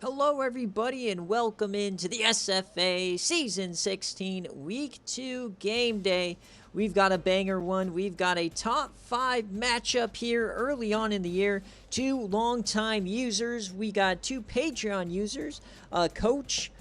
Hello, everybody, and welcome into the SFA Season 16 Week 2 Game Day. We've got a banger one. We've got a top 5 matchup here early on in the year. Two longtime users. We got two Patreon users. Coach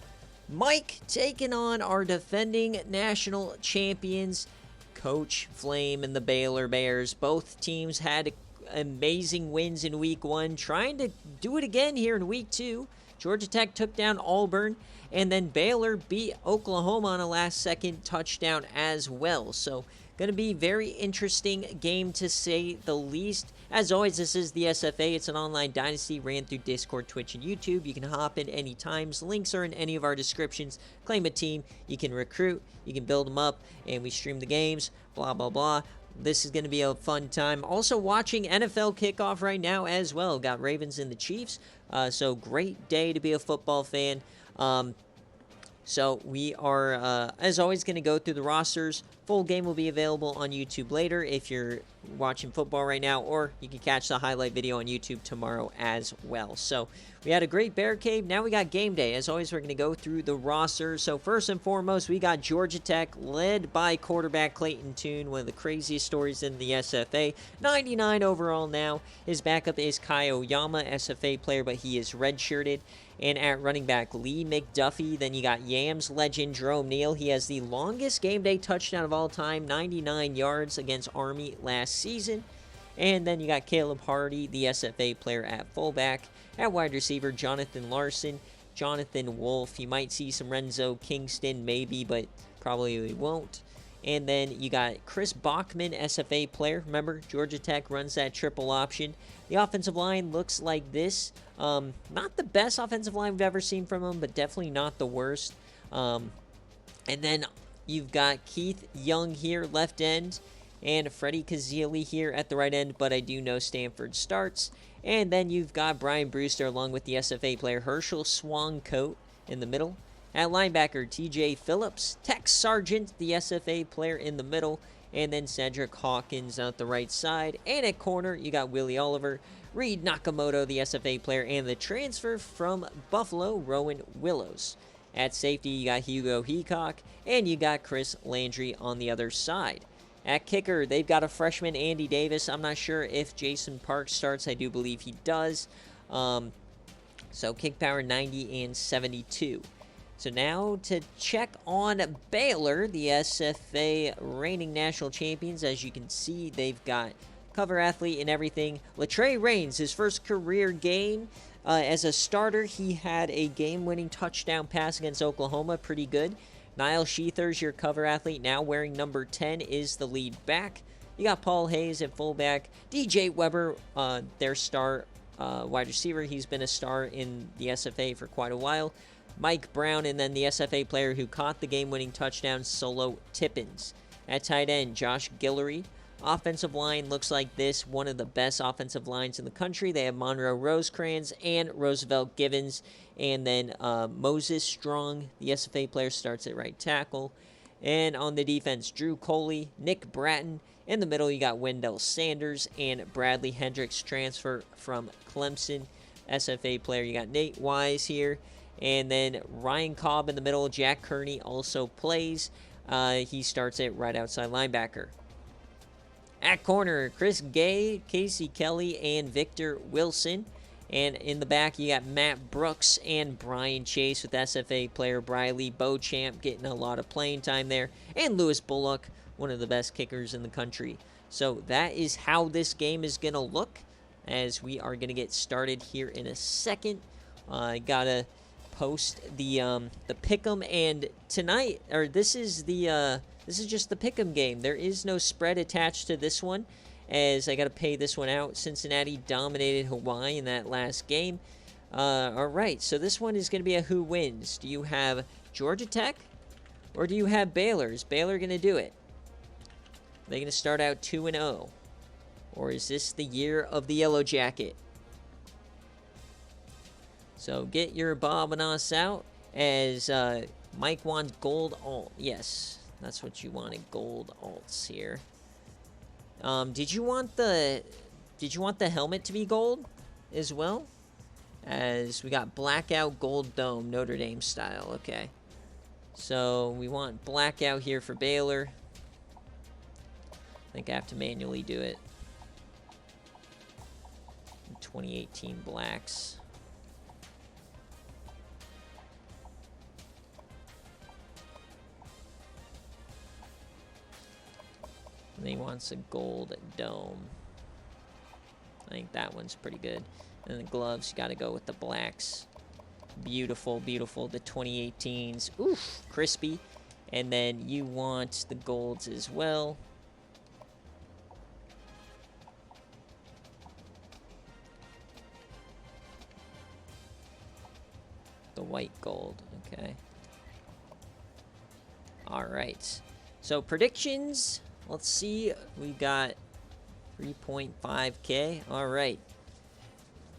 Mike taking on our defending national champions, Coach Flame and the Baylor Bears. Both teams had amazing wins in week 1, trying to do it again here in week 2. Georgia Tech took down Auburn, and then Baylor beat Oklahoma on a last-second touchdown as well. So, going to be very interesting game to say the least. As always, this is the SFA. It's an online dynasty ran through Discord, Twitch, and YouTube. You can hop in any times. Links are in any of our descriptions. Claim a team. You can recruit. You can build them up, and we stream the games. Blah, blah, blah. This is going to be a fun time. Also watching NFL kickoff right now as well. Got Ravens and the Chiefs. So great day to be a football fan. So we are, as always, going to go through the rosters. Full game will be available on YouTube later if you're watching football right now, or you can catch the highlight video on YouTube tomorrow as well. So we had a great BearCave. Now we got game day. As always, we're going to go through the roster. So first and foremost, we got Georgia Tech, led by quarterback Clayton Tune, one of the craziest stories in the SFA. 99 overall now. His backup is Kai Oyama, SFA player, but he is redshirted. And at running back, Lee McDuffie. Then you got Yams legend Jerome Neal. He has the longest game day touchdown of all time, 99 yards against Army last season. And then you got Caleb Hardy, the SFA player at fullback. At wide receiver, Jonathan Larson, Jonathan Wolf. You might see some Renzo Kingston, maybe, but probably won't. And then you got Chris Bachman, SFA player. Remember, Georgia Tech runs that triple option. The offensive line looks like this. Not the best offensive line we've ever seen from them, but definitely not the worst. And then you've got Keith Young here, left end, and Freddie Kazili here at the right end, but I do know Stanford starts. And then you've got Brian Brewster along with the SFA player Herschel Swancoat in the middle. At linebacker, TJ Phillips, Tex Sargent, the SFA player in the middle, and then Cedric Hawkins out the right side. And at corner, you got Willie Oliver, Reed Nakamoto, the SFA player, and the transfer from Buffalo, Rowan Willows. At safety, you got Hugo Heacock, and you got Chris Landry on the other side. At kicker, they've got a freshman, Andy Davis. I'm not sure if Jason Parks starts. I do believe he does. So kick power 90 and 72. So now to check on Baylor, the SFA reigning national champions. As you can see, they've got cover athlete and everything. Latrey Raines, his first career game as a starter. He had a game-winning touchdown pass against Oklahoma. Pretty good. Niall Sheethers, your cover athlete, now wearing number 10, is the lead back. You got Paul Hayes at fullback. DJ Weber, their star wide receiver. He's been a star in the SFA for quite a while. Mike Brown, and then the SFA player who caught the game-winning touchdown, Solo Tippins. At tight end, Josh Guillory. Offensive line looks like this, one of the best offensive lines in the country. They have Monroe Rosecrans and Roosevelt Givens. And then Moses Strong, the SFA player, starts at right tackle. And on the defense, Drew Coley, Nick Bratton. In the middle, you got Wendell Sanders and Bradley Hendricks, transfer from Clemson. SFA player, you got Nate Wise here. And then Ryan Cobb in the middle. Jack Kearney also plays. He starts at right outside linebacker. At corner, Chris Gay, Casey Kelly, and Victor Wilson. And in the back, you got Matt Brooks and Brian Chase with SFA player Briley Beauchamp getting a lot of playing time there. And Lewis Bullock, one of the best kickers in the country. So that is how this game is going to look as we are going to get started here in a second. I got to post the pick'em, and tonight, or this is just the pick'em game. There is no spread attached to this one, as I got to pay this one out. Cincinnati dominated Hawaii in that last game. All right, so this one is going to be a who wins. Do you have Georgia Tech, or do you have Baylor? Is Baylor going to do it? Are they going to start out 2-0, or is this the year of the Yellow Jacket? So get your Bobanos out, as Mike wants gold alt. Yes, that's what you wanted, gold alts here. Did you want the helmet to be gold as well? as we got blackout gold dome, Notre Dame style. Okay. So we want blackout here for Baylor. I think I have to manually do it. 2018 blacks. And he wants a gold dome. I think that one's pretty good. And the gloves, you got to go with the blacks. Beautiful, beautiful. The 2018s. Oof, crispy. And then you want the golds as well. The white gold. Okay. All right. So predictions. Let's see. We got 3.5K. All right.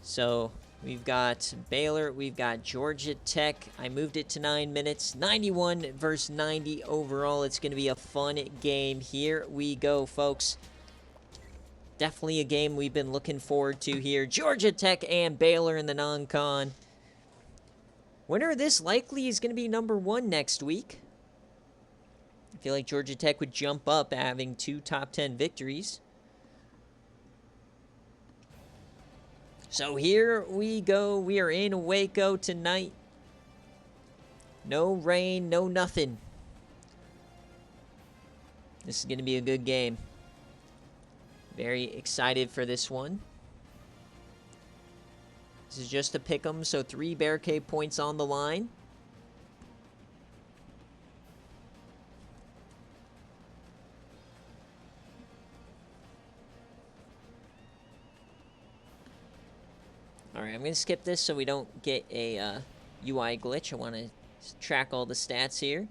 So we've got Baylor. We've got Georgia Tech. I moved it to 9 minutes. 91 versus 90 overall. It's going to be a fun game. Here we go, folks. Definitely a game we've been looking forward to here. Georgia Tech and Baylor in the non-con. Winner of this likely is going to be number 1 next week. I feel like Georgia Tech would jump up having 2 top 10 victories. So here we go. We are in Waco tonight. No rain, no nothing. This is going to be a good game. Very excited for this one. This is just a pick 'em, so 3 BearCave points on the line. Alright, I'm going to skip this so we don't get a UI glitch. I want to track all the stats here.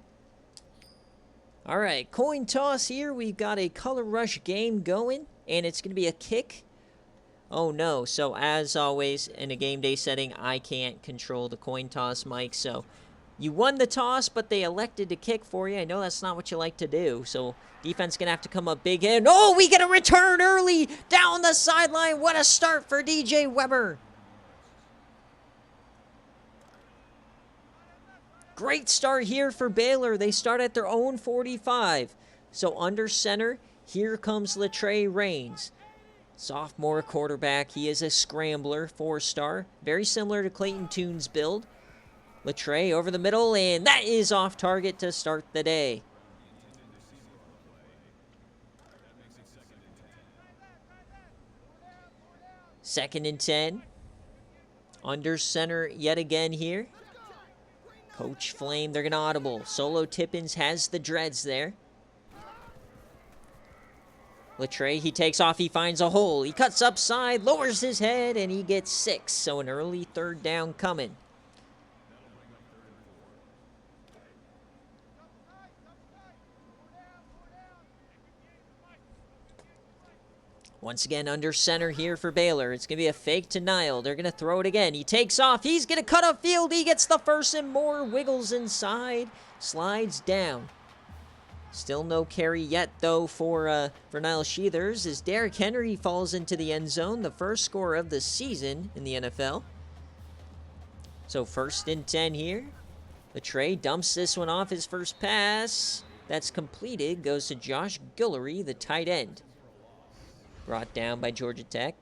Alright, coin toss here. We've got a color rush game going, and it's going to be a kick. Oh no, so as always, in a game day setting, I can't control the coin toss, Mike, so you won the toss, but they elected to kick for you. I know that's not what you like to do, so defense going to have to come up big, and oh, we get a return early down the sideline. What a start for DJ Weber. Great start here for Baylor. They start at their own 45. So under center, here comes Latrey Raines. Sophomore quarterback. He is a scrambler, 4-star. Very similar to Clayton Toon's build. Latrey over the middle, and that is off target to start the day. Second and 10. Under center yet again here. Coach Flame, they're going to audible. Solo Tippins has the dreads there. Latrey, he takes off, he finds a hole. He cuts upside, lowers his head, and he gets 6. So an early 3rd down coming. Once again, under center here for Baylor. It's going to be a fake to Nile. They're going to throw it again. He takes off. He's going to cut upfield. He gets the first and more. Wiggles inside. Slides down. Still no carry yet, though, for Nile Sheathers, as Derrick Henry falls into the end zone. The first score of the season in the NFL. So 1st and 10 here. Latrey dumps this one off. His first pass. That's completed. Goes to Josh Guillory, the tight end. Brought down by Georgia Tech.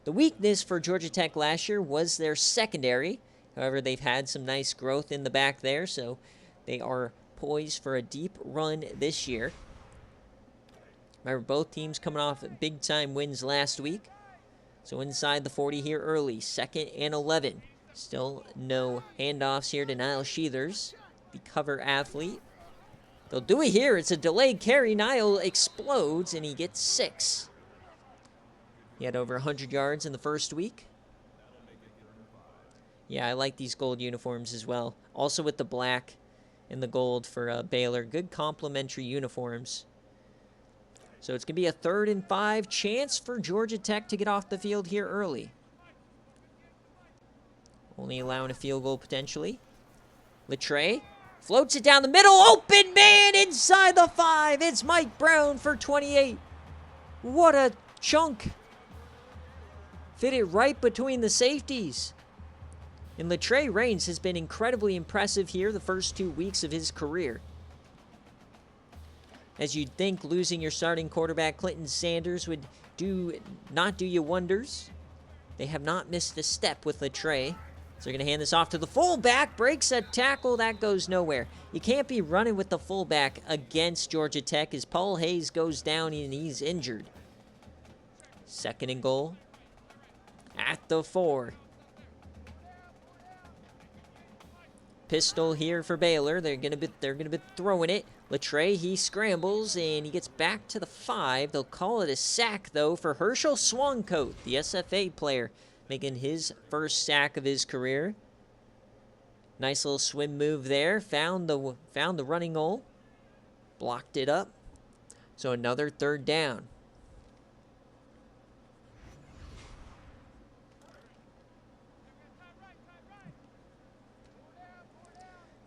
The weakness for Georgia Tech last year was their secondary. However, they've had some nice growth in the back there, so they are poised for a deep run this year. Remember, both teams coming off big-time wins last week. So inside the 40 here early. 2nd and 11. Still no handoffs here to Nile Sheathers, the cover athlete. They'll do it here. It's a delayed carry. Nile explodes, and he gets 6. He had over 100 yards in the first week. Yeah, I like these gold uniforms as well. Also with the black and the gold for Baylor. Good complementary uniforms. So it's going to be a 3rd and 5 chance for Georgia Tech to get off the field here early. Only allowing a field goal potentially. Latrey floats it down the middle. Open man inside the 5. It's Mike Brown for 28. What a chunk. Fit it right between the safeties. And Latrey Raines has been incredibly impressive here the first 2 weeks of his career. As you'd think losing your starting quarterback Clinton Sanders would not do you wonders. They have not missed a step with Latrey. So they're going to hand this off to the fullback. Breaks a tackle. That goes nowhere. You can't be running with the fullback against Georgia Tech as Paul Hayes goes down and he's injured. 2nd and goal at the 4. Pistol here for Baylor. They're gonna be throwing it. Latrey, he scrambles and he gets back to the 5. They'll call it a sack though for Herschel Swancoat, the SFA player, making his first sack of his career. Nice little swim move there. Found the running hole. Blocked it up. So another 3rd down.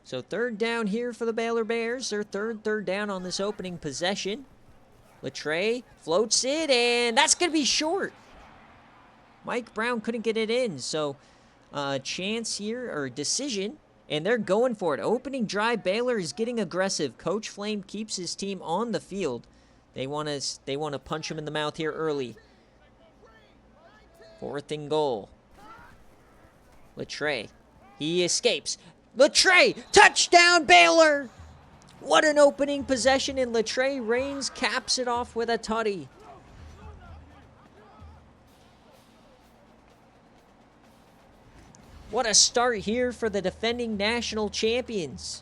So 3rd down here for the Baylor Bears. Their third down on this opening possession. Latrey floats it, and that's going to be short. Mike Brown couldn't get it in, so chance here, or decision, and they're going for it. Opening drive, Baylor is getting aggressive. Coach Flame keeps his team on the field. They want to punch him in the mouth here early. 4th and goal. Latrey, he escapes. Latrey, touchdown Baylor! What an opening possession, and Latrey Raines caps it off with a tutty. What a start here for the defending national champions.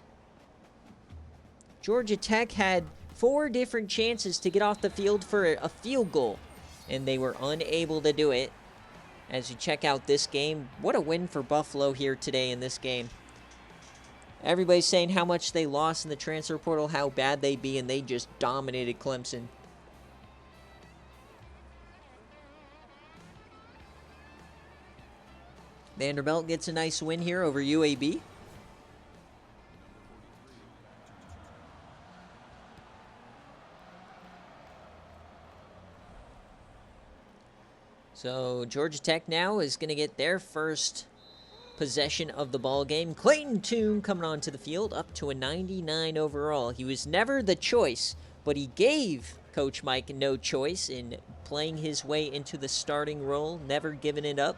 Georgia Tech had 4 different chances to get off the field for a field goal, and they were unable to do it. As you check out this game, what a win for Buffalo here today in this game. Everybody's saying how much they lost in the transfer portal, how bad they'd be, and they just dominated Clemson. Vanderbilt gets a nice win here over UAB. So Georgia Tech now is going to get their first possession of the ball game. Clayton Tune coming onto the field, up to a 99 overall. He was never the choice, but he gave Coach Mike no choice in playing his way into the starting role, never giving it up.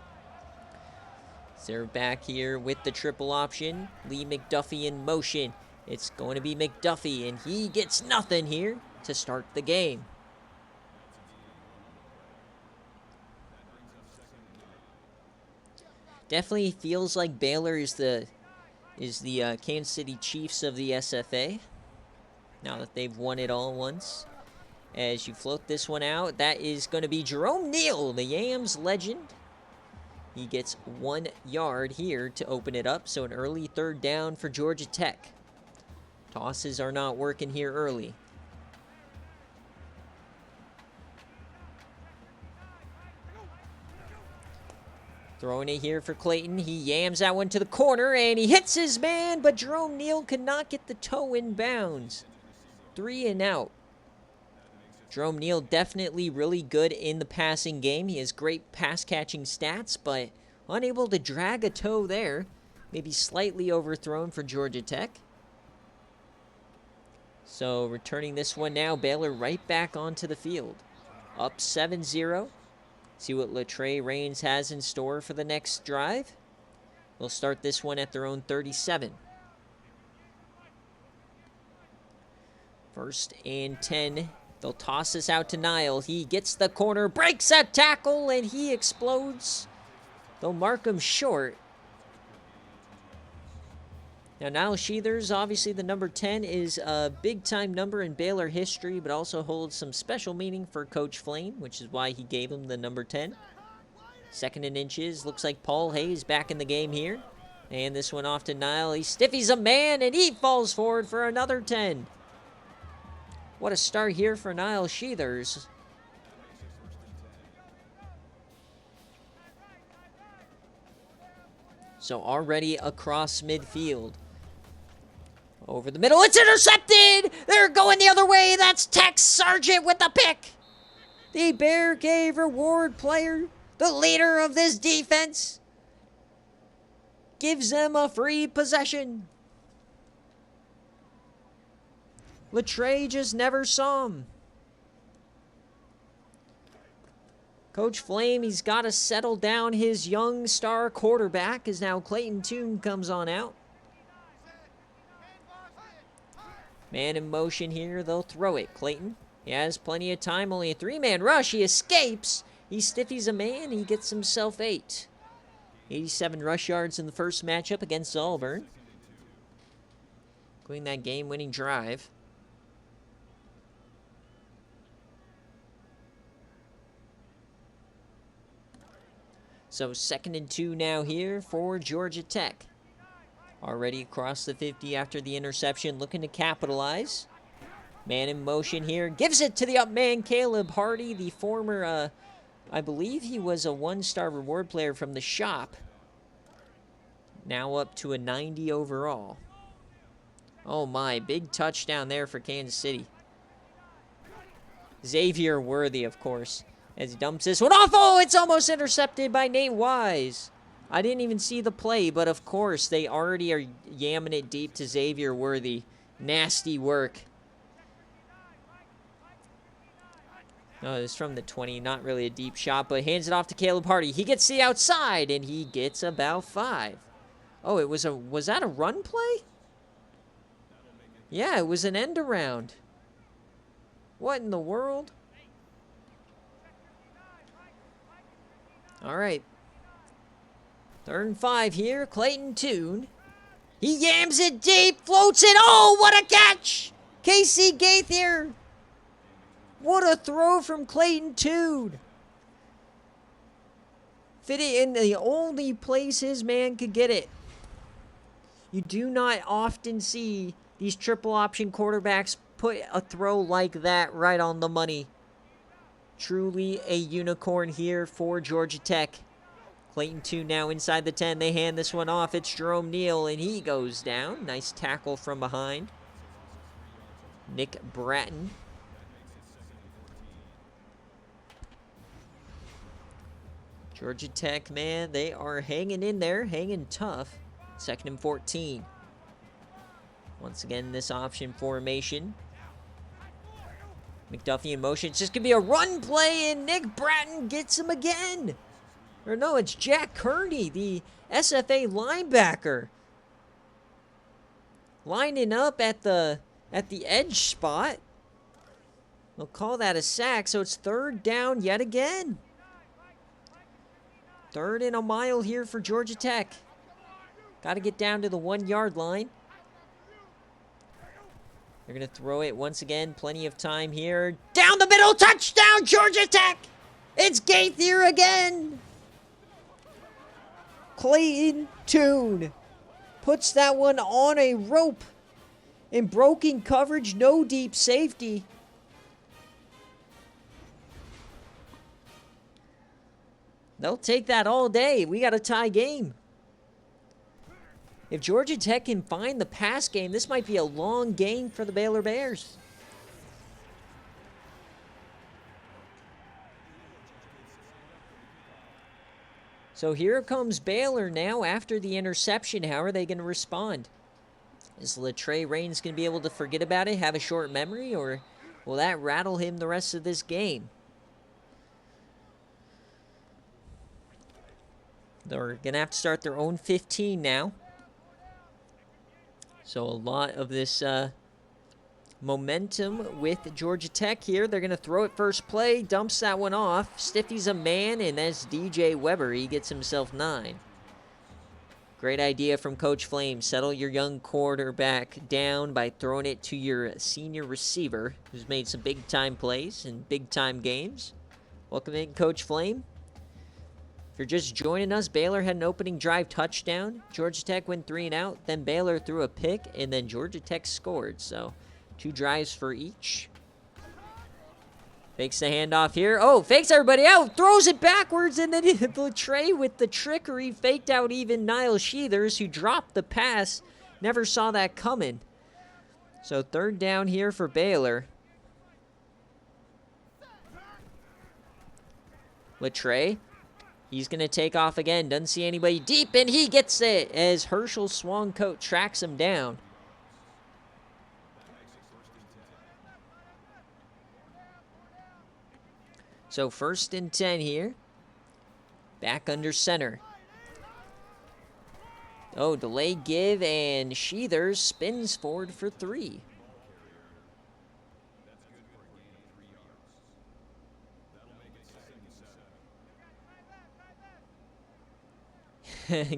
So they're back here with the triple option. Lee McDuffie in motion. It's going to be McDuffie, and he gets nothing here to start the game. Definitely feels like Baylor is the Kansas City Chiefs of the SFA. Now that they've won it all once. As you float this one out, that is going to be Jerome Neal, the Yams legend. He gets 1 yard here to open it up, so an early 3rd down for Georgia Tech. Tosses are not working here early. Throwing it here for Clayton. He yams that one to the corner, and he hits his man, but Jerome Neal could not get the toe in bounds. 3 and out. Jerome Neal definitely really good in the passing game. He has great pass-catching stats, but unable to drag a toe there. Maybe slightly overthrown for Georgia Tech. So returning this one now, Baylor right back onto the field. Up 7-0. See what Latrey Raines has in store for the next drive. They'll start this one at their own 37. 1st and 10. They'll toss this out to Nile. He gets the corner, breaks a tackle, and he explodes. They'll mark him short. Now, Nile Sheathers, obviously the number 10, is a big-time number in Baylor history, but also holds some special meaning for Coach Flame, which is why he gave him the number 10. 2nd and inches. Looks like Paul Hayes back in the game here. And this one off to Nile. He stiffies a man, and he falls forward for another 10. What a start here for Nile Sheathers. So already across midfield. Over the middle, it's intercepted! They're going the other way! That's Tex Sargent with the pick! The BearCave reward player, the leader of this defense. gives them a free possession. Latre just never saw him. Coach Flame, he's got to settle down his young star quarterback as now Clayton Toon comes on out. Man in motion here, they'll throw it. Clayton, he has plenty of time, only a three-man rush. He escapes. He stiffies a man, he gets himself 8. 87 rush yards in the first matchup against Auburn. Including that game-winning drive. So 2nd and 2 now here for Georgia Tech. Already across the 50 after the interception, looking to capitalize. Man in motion here, gives it to the up man, Caleb Hardy, the former, I believe he was a 1-star reward player from the shop. Now up to a 90 overall. Oh my, big touchdown there for Kansas City. Xavier Worthy, of course, as he dumps this one off. Oh, it's almost intercepted by Nate Wise. I didn't even see the play, but of course, they already are yamming it deep to Xavier Worthy. Nasty work. Oh, it's from the 20, not really a deep shot, but hands it off to Caleb Hardy. He gets the outside, and he gets about 5. Oh, was that a run play? Yeah, it was an end around. What in the world? All right. 3rd and 5 here. Clayton Toon. He yams it deep, floats it. Oh, what a catch! Casey Gaither. What a throw from Clayton Toon. Fit it in the only place his man could get it. You do not often see these triple option quarterbacks put a throw like that right on the money. Truly a unicorn here for Georgia Tech. Clayton Toon now inside the 10. They hand this one off. It's Jerome Neal, and he goes down. Nice tackle from behind. Nick Bratton. Georgia Tech, man, they are hanging in there, hanging tough. 2nd and 14. Once again, this option formation. McDuffie in motion. It's just going to be a run play, and Nick Bratton gets him again. Or no, it's Jack Kearney, the SFA linebacker. Lining up at the edge spot. They'll call that a sack, so it's 3rd down yet again. 3rd and a mile here for Georgia Tech. Got to get down to the 1-yard line. They're going to throw it once again. Plenty of time here. Down the middle. Touchdown, Georgia Tech. It's Gaither again. Clayton Toon puts that one on a rope. In broken coverage, no deep safety. They'll take that all day. We got a tie game. If Georgia Tech can find the pass game, this might be a long game for the Baylor Bears. So here comes Baylor now after the interception. How are they going to respond? Is Latre Reigns going to be able to forget about it, have a short memory, or will that rattle him the rest of this game? They're going to have to start their own 15 now. So a lot of this momentum with Georgia Tech here. They're going to throw it first play, dumps that one off. Stiffy's a man, and that's DJ Weber. He gets himself 9. Great idea from Coach Flame. Settle your young quarterback down by throwing it to your senior receiver, who's made some big-time plays in big-time games. Welcome in, Coach Flame. If you're just joining us, Baylor had an opening drive touchdown. Georgia Tech went 3 and out. Then Baylor threw a pick, and then Georgia Tech scored. So 2 drives for each. Fakes the handoff here. Oh, fakes everybody out. Throws it backwards, and then Latre with the trickery faked out even Niall Sheathers, who dropped the pass. Never saw that coming. So 3rd down here for Baylor. Latre He's going to take off again. Doesn't see anybody deep, and he gets it as Herschel Swancoat tracks him down. So 1st and 10 here. Back under center. Oh, delay give, and Sheethers spins forward for 3.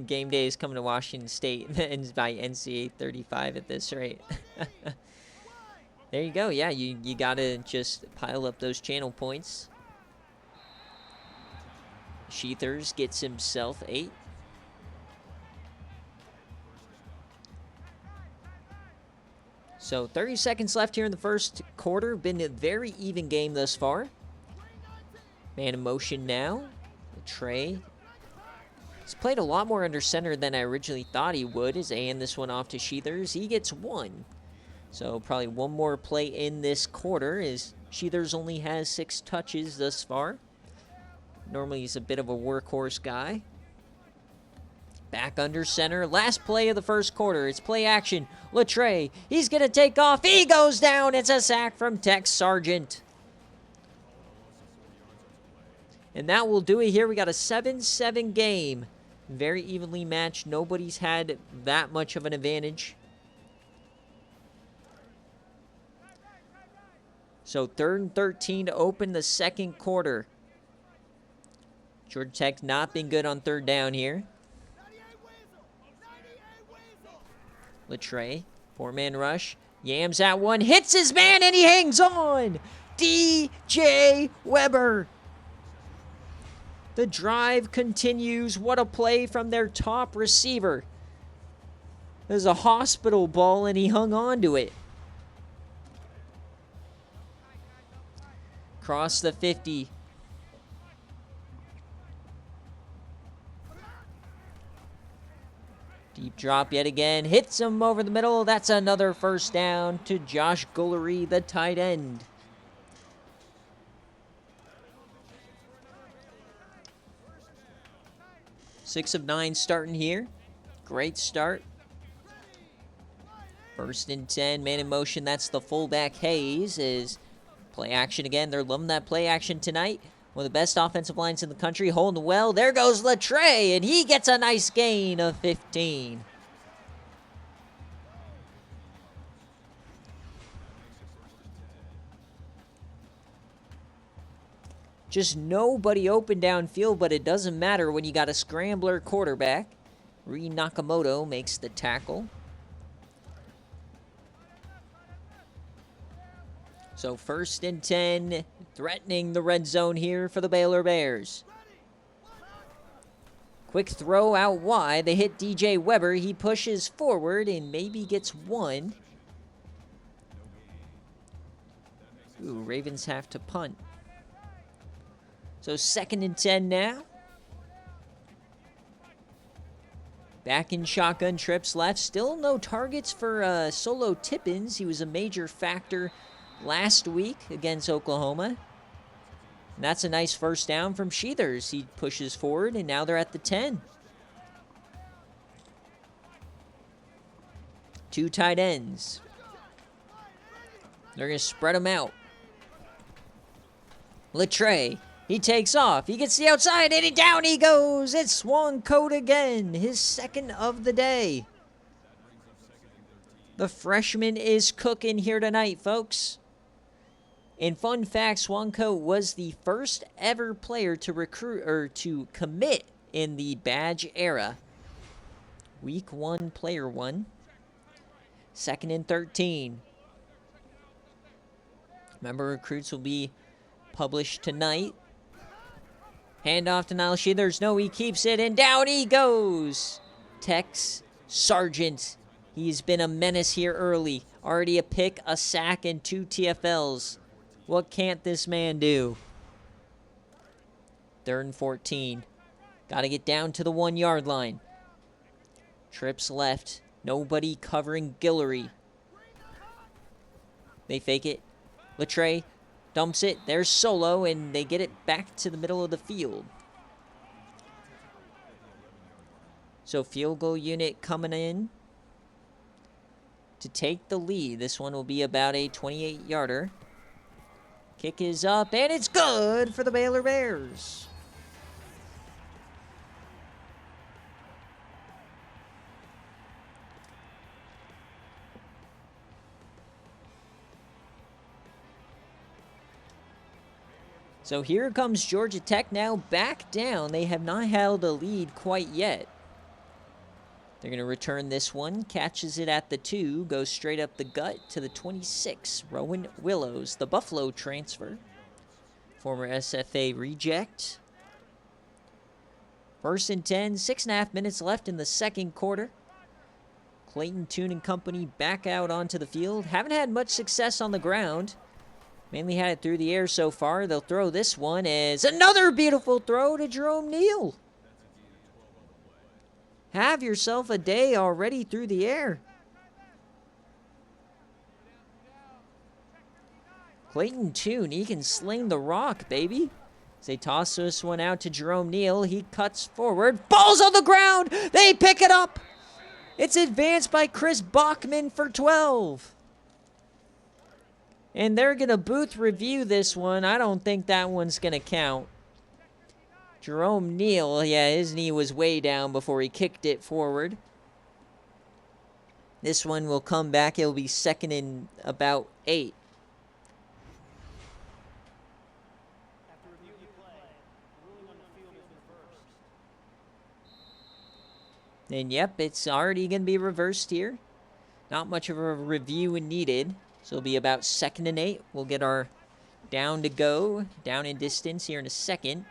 Game day is coming to Washington State and by NCAA 35 at this rate. There you go. Yeah, you got to just pile up those channel points. Sheethers gets himself 8. So 30 seconds left here in the first quarter. Been a very even game thus far. Man in motion now. Trey. He's played a lot more under center than I originally thought he would. As they hand this one off to Sheethers. He gets 1. So probably one more play in this quarter as Sheethers only has 6 touches thus far. Normally he's a bit of a workhorse guy. Back under center. Last play of the first quarter. It's play action. Latre. He's going to take off. He goes down. It's a sack from Tex Sargent. And that will do it here. We got a 7-7 game. Very evenly matched. Nobody's had that much of an advantage. So 3rd and 13 to open the second quarter. Georgia Tech's not been good on 3rd down here. Latre, 4-man rush. Yams at 1, hits his man, and he hangs on. DJ Weber. The drive continues. What a play from their top receiver. There's a hospital ball, and he hung on to it. Cross the 50. Deep drop yet again. Hits him over the middle. That's another first down to Josh Guillory, the tight end. Six of 9 starting here. Great start. 1st and 10. Man in motion. That's the fullback Hayes. Is play action again. They're loving that play action tonight. One of the best offensive lines in the country, holding well. There goes Latre, and he gets a nice gain of 15. Just nobody open downfield, but it doesn't matter when you got a scrambler quarterback. Ree Nakamoto makes the tackle. So 1st and 10, threatening the red zone here for the Baylor Bears. Quick throw out wide. They hit DJ Weber. He pushes forward and maybe gets 1. Ooh, Ravens have to punt. So 2nd and 10 now. Back in shotgun trips left. Still no targets for Solo Tippins. He was a major factor last week against Oklahoma. And that's a nice first down from Sheethers. He pushes forward, and now they're at the 10. 2 tight ends. They're going to spread them out. Latre, he takes off. He gets the outside, and down he goes. It's Swancoat again, his 2nd of the day. The freshman is cooking here tonight, folks. And fun fact, Swancoat was the first ever player to recruit or to commit in the badge era. Week 1, player 1. 2nd and 13. Remember, recruits will be published tonight. Handoff to Niall Sheethers. No, he keeps it, and down he goes. Tex Sargent. He's been a menace here early. Already a pick, a sack, and 2 TFLs. What can't this man do? 3rd and 14. Got to get down to the 1-yard line. Trips left. Nobody covering Guillory. They fake it. Latre dumps it. There's Solo, and they get it back to the middle of the field. So field goal unit coming in to take the lead. This one will be about a 28-yarder. Kick is up, and it's good for the Baylor Bears. So here comes Georgia Tech now back down. They have not held a lead quite yet. They're going to return this one. Catches it at the 2. Goes straight up the gut to the 26. Rowan Willows, the Buffalo transfer. Former SFA reject. 1st and 10. 6.5 minutes left in the second quarter. Clayton Tune and company back out onto the field. Haven't had much success on the ground. Mainly had it through the air so far. They'll throw this one as another beautiful throw to Jerome Neal. Have yourself a day already through the air. Clayton Tune, he can sling the rock, baby. As they toss this one out to Jerome Neal, he cuts forward. Ball's on the ground. They pick it up. It's advanced by Chris Bachman for 12. And they're going to booth review this one. I don't think that one's going to count. Jerome Neal, yeah, his knee was way down before he kicked it forward. This one will come back. It'll be 2nd and about 8. And yep, it's already going to be reversed here. Not much of a review needed. So it'll be about 2nd and 8. We'll get our down to go, down in distance here in a second.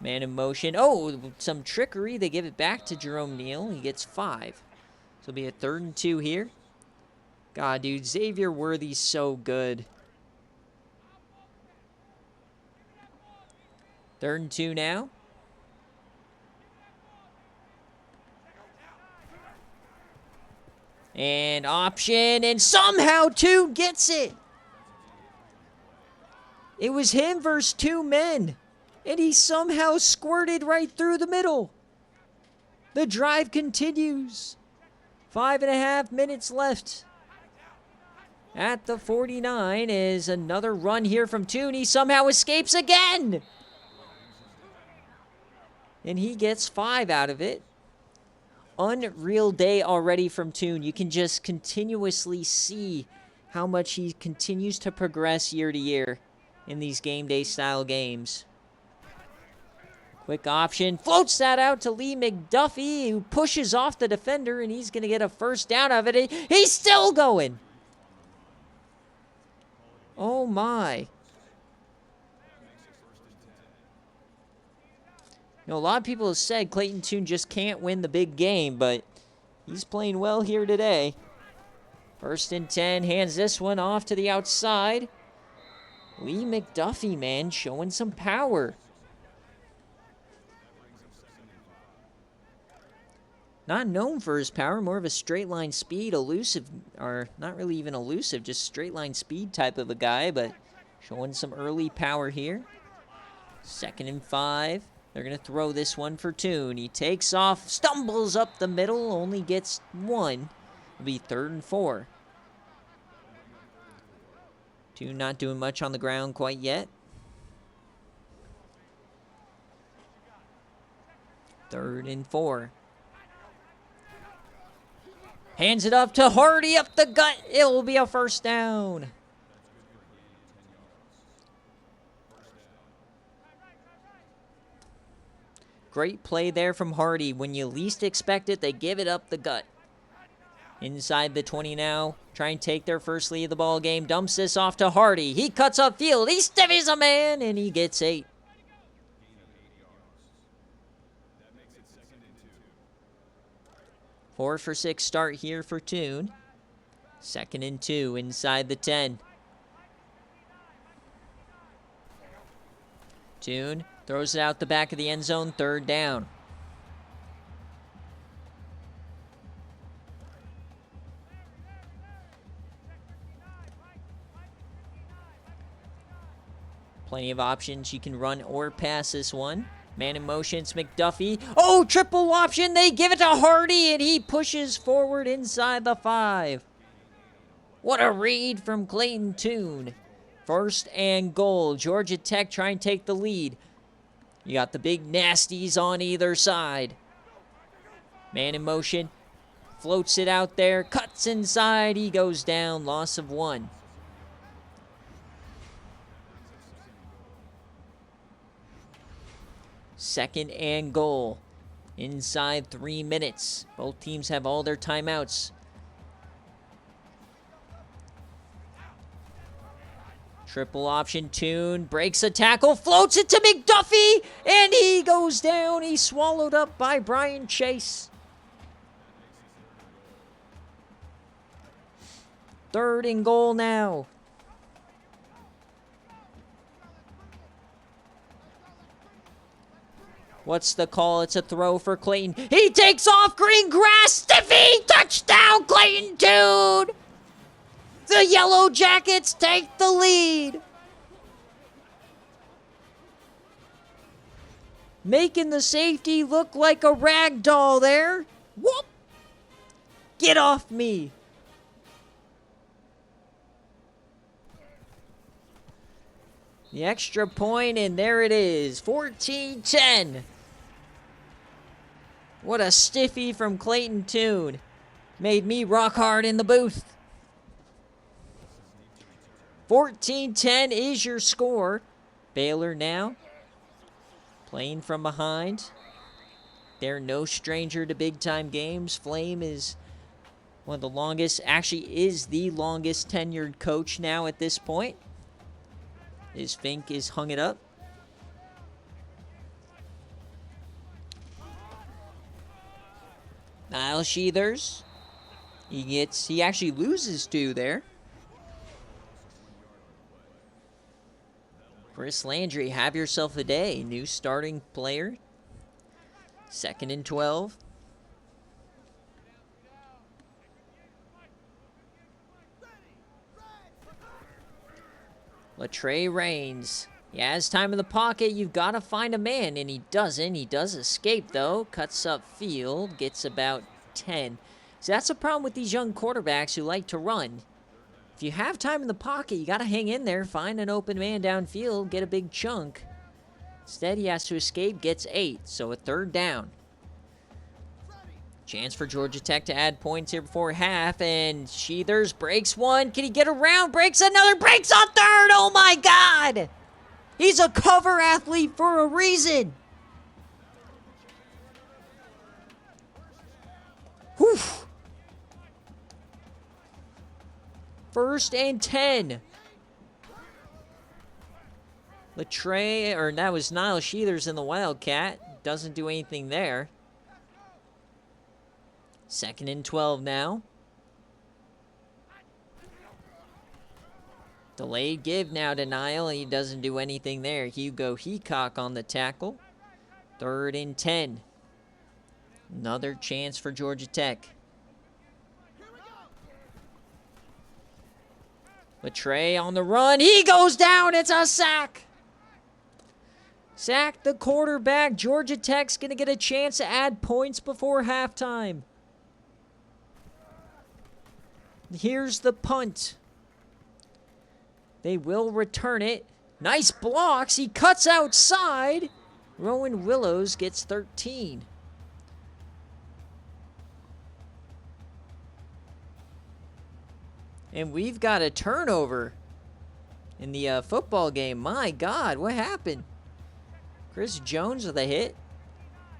Man in motion. Oh, some trickery. They give it back to Jerome Neal. He gets 5. So it'll be a 3rd and 2 here. God, dude, Xavier Worthy's so good. 3rd and 2 now. And option, and somehow Tune gets it. It was him versus 2 men. And he somehow squirted right through the middle. The drive continues. 5.5 minutes left. At the 49 is another run here from Tune. He somehow escapes again. And he gets 5 out of it. Unreal day already from Tune. You can just continuously see how much he continues to progress year to year in these game day style games. Quick option. Floats that out to Lee McDuffie, who pushes off the defender, and he's going to get a 1st down out of it. He's still going. Oh, my. You know, a lot of people have said Clayton Tune just can't win the big game, but he's playing well here today. 1st and 10, hands this one off to the outside. Lee McDuffie, man, showing some power. Not known for his power, more of a straight line speed, elusive, or not really even elusive, just straight line speed type of a guy, but showing some early power here. 2nd and 5. They're going to throw this one for Tune. He takes off, stumbles up the middle, only gets 1. It'll be 3rd and 4. Tune not doing much on the ground quite yet. 3rd and 4. Hands it up to Hardy up the gut. It will be a 1st down. Great play there from Hardy. When you least expect it, they give it up the gut. Inside the 20 now. Try and take their first lead of the ball game. Dumps this off to Hardy. He cuts upfield. He stiffies a man, and he gets 8. Four for 6 start here for Tune. 2nd and 2 inside the 10. Tune throws it out the back of the end zone, 3rd down. Plenty of options. You can run or pass this one. Man in motion, it's McDuffie. Oh, triple option. They give it to Hardy, and he pushes forward inside the 5. What a read from Clayton Tune. First and goal. Georgia Tech trying to take the lead. You got the big nasties on either side. Man in motion. Floats it out there. Cuts inside. He goes down. Loss of 1. Second and goal. Inside 3 minutes. Both teams have all their timeouts. Triple option, Tune breaks a tackle, floats it to McDuffie, and he goes down. He's swallowed up by Brian Chase. Third and goal now. What's the call? It's a throw for Clayton. He takes off, green grass, stiffy, touchdown, Clayton Tune. The Yellow Jackets take the lead. Making the safety look like a rag doll there. Whoop! Get off me. The extra point, and there it is. 14-10. What a stiffy from Clayton Tune. Made me rock hard in the booth. 14-10 is your score. Baylor now playing from behind. They're no stranger to big-time games. Flame is one of the longest, actually is the longest tenured coach now at this point. His Fink is hung it up. Niall Sheathers. He actually loses 2 there. Chris Landry, have yourself a day. New starting player. 2nd and 12. Latrey Reigns. He has time in the pocket. You've got to find a man, and he doesn't. He does escape, though. Cuts up field. Gets about 10. So that's the problem with these young quarterbacks who like to run. If you have time in the pocket, you got to hang in there, find an open man downfield, get a big chunk. Instead, he has to escape, gets 8, so a 3rd down. Chance for Georgia Tech to add points here before half, and Sheathers breaks 1. Can he get around? Breaks another, breaks a 3rd! Oh my God! He's a cover athlete for a reason! Whew! 1st and 10. Latrey, or that was Niall Sheathers in the Wildcat. Doesn't do anything there. 2nd and 12 now. Delayed give now to Niall. He doesn't do anything there. Hugo Heacock on the tackle. 3rd and 10. Another chance for Georgia Tech. Latrey on the run. He goes down. It's a sack. Sack the quarterback. Georgia Tech's going to get a chance to add points before halftime. Here's the punt. They will return it. Nice blocks. He cuts outside. Rowan Willows gets 13. And we've got a turnover in the football game. My God, what happened? Chris Jones with a hit.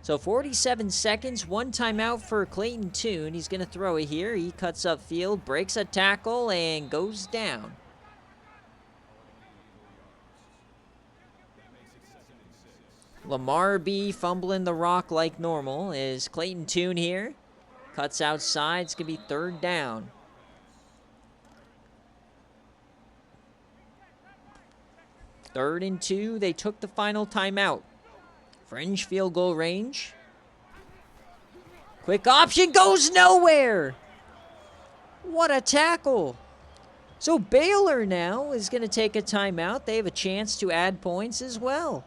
So 47 seconds, 1 timeout for Clayton Tune. He's going to throw it here. He cuts up field, breaks a tackle, and goes down. Lamar B fumbling the rock like normal. Is Clayton Tune here. Cuts outside. It's going to be 3rd down. Third and 2. They took the final timeout. Fringe field goal range. Quick option goes nowhere. What a tackle. So Baylor now is going to take a timeout. They have a chance to add points as well.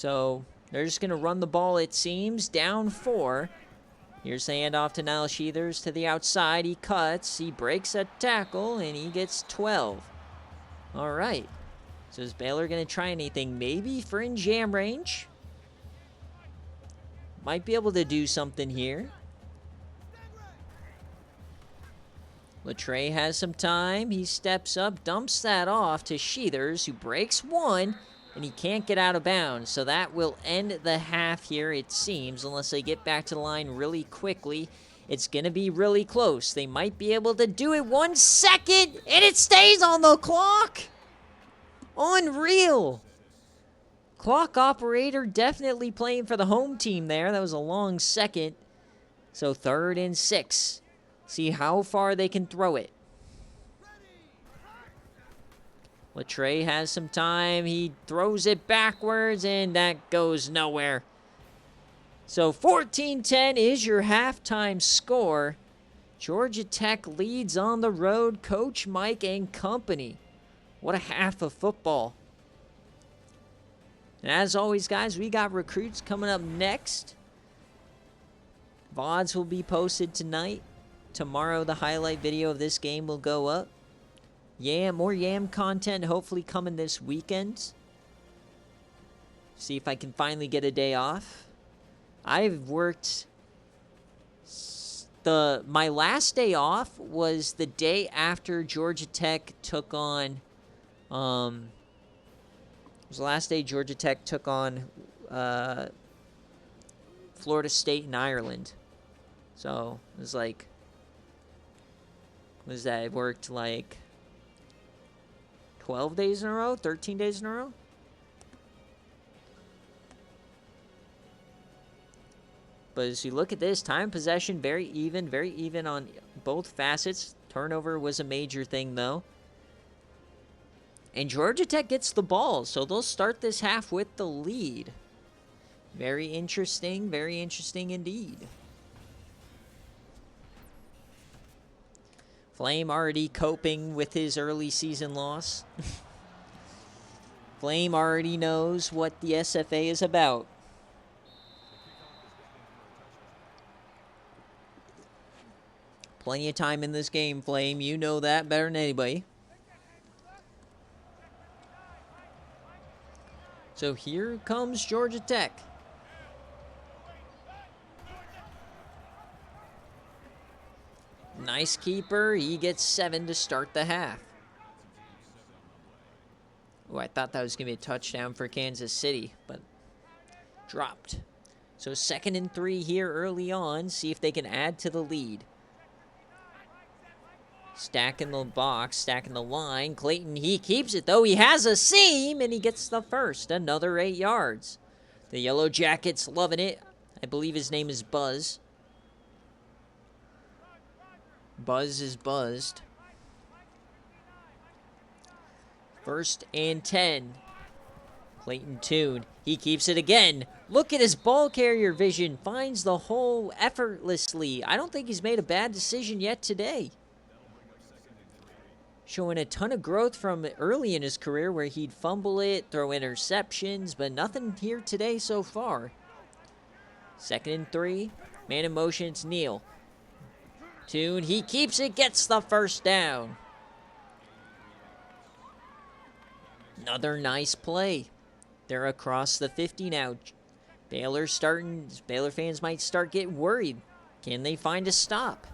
So they're just going to run the ball, it seems. Down 4. Here's the handoff to Niall Sheathers to the outside. He cuts. He breaks a tackle, and he gets 12. All right. So is Baylor going to try anything? Maybe fringe jam range. Might be able to do something here. Latre has some time. He steps up, dumps that off to Sheathers, who breaks 1, and he can't get out of bounds. So that will end the half here, it seems, unless they get back to the line really quickly. It's going to be really close. They might be able to do it. 1 second, and it stays on the clock. Unreal. Clock operator definitely playing for the home team there. That was a long second. So 3rd and 6. See how far they can throw it. Latre has some time. He throws it backwards, and that goes nowhere. So 14-10 is your halftime score. Georgia Tech leads on the road. Coach Mike and company. What a half of football. And as always, guys, we got recruits coming up next. VODs will be posted tonight. Tomorrow, the highlight video of this game will go up. More Yam content hopefully coming this weekend. See if I can finally get a day off. I've worked... My last day off was the day after Georgia Tech took on... it was the last day Georgia Tech took on Florida State and Ireland. So, it was like... What was that? I worked like 12 days in a row? 13 days in a row? But as you look at this, time possession, very even on both facets. Turnover was a major thing, though. And Georgia Tech gets the ball, so they'll start this half with the lead. Very interesting indeed. Flame already coping with his early season loss. Flame already knows what the SFA is about. Plenty of time in this game, Flame. You know that better than anybody. So here comes Georgia Tech. Nice keeper. He gets 7 to start the half. Oh, I thought that was going to be a touchdown for Kansas City, but dropped. So 2nd and 3 here early on. See if they can add to the lead. Stacking the box, stacking the line. Clayton, he keeps it, though. He has a seam, and he gets the first. Another 8 yards. The Yellow Jackets loving it. I believe his name is Buzz. Buzz is buzzed. 1st and 10. Clayton Toon. He keeps it again. Look at his ball carrier vision. Finds the hole effortlessly. I don't think he's made a bad decision yet today. Showing a ton of growth from early in his career where he'd fumble it, throw interceptions, but nothing here today so far. 2nd and 3. Man in motion, it's Neal. Toon, he keeps it, gets the first down. Another nice play. They're across the 50 now. Baylor fans might start getting worried. Can they find a stop?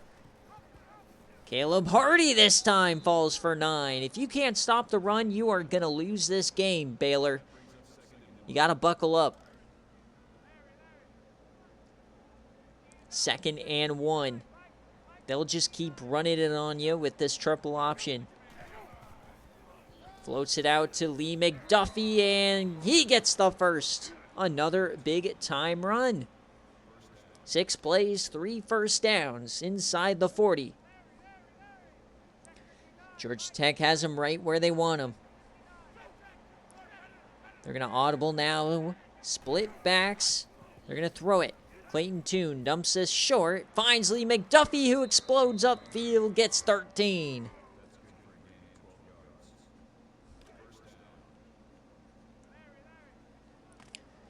Caleb Hardy this time falls for 9. If you can't stop the run, you are going to lose this game, Baylor. You got to buckle up. 2nd and 1. They'll just keep running it on you with this triple option. Floats it out to Lee McDuffie, and he gets the first. Another big-time run. 6 plays, 3 first downs inside the 40. Georgia Tech has them right where they want them. They're going to audible now. Split backs. They're going to throw it. Clayton Toon dumps this short. Finds Lee McDuffie, who explodes upfield. Gets 13.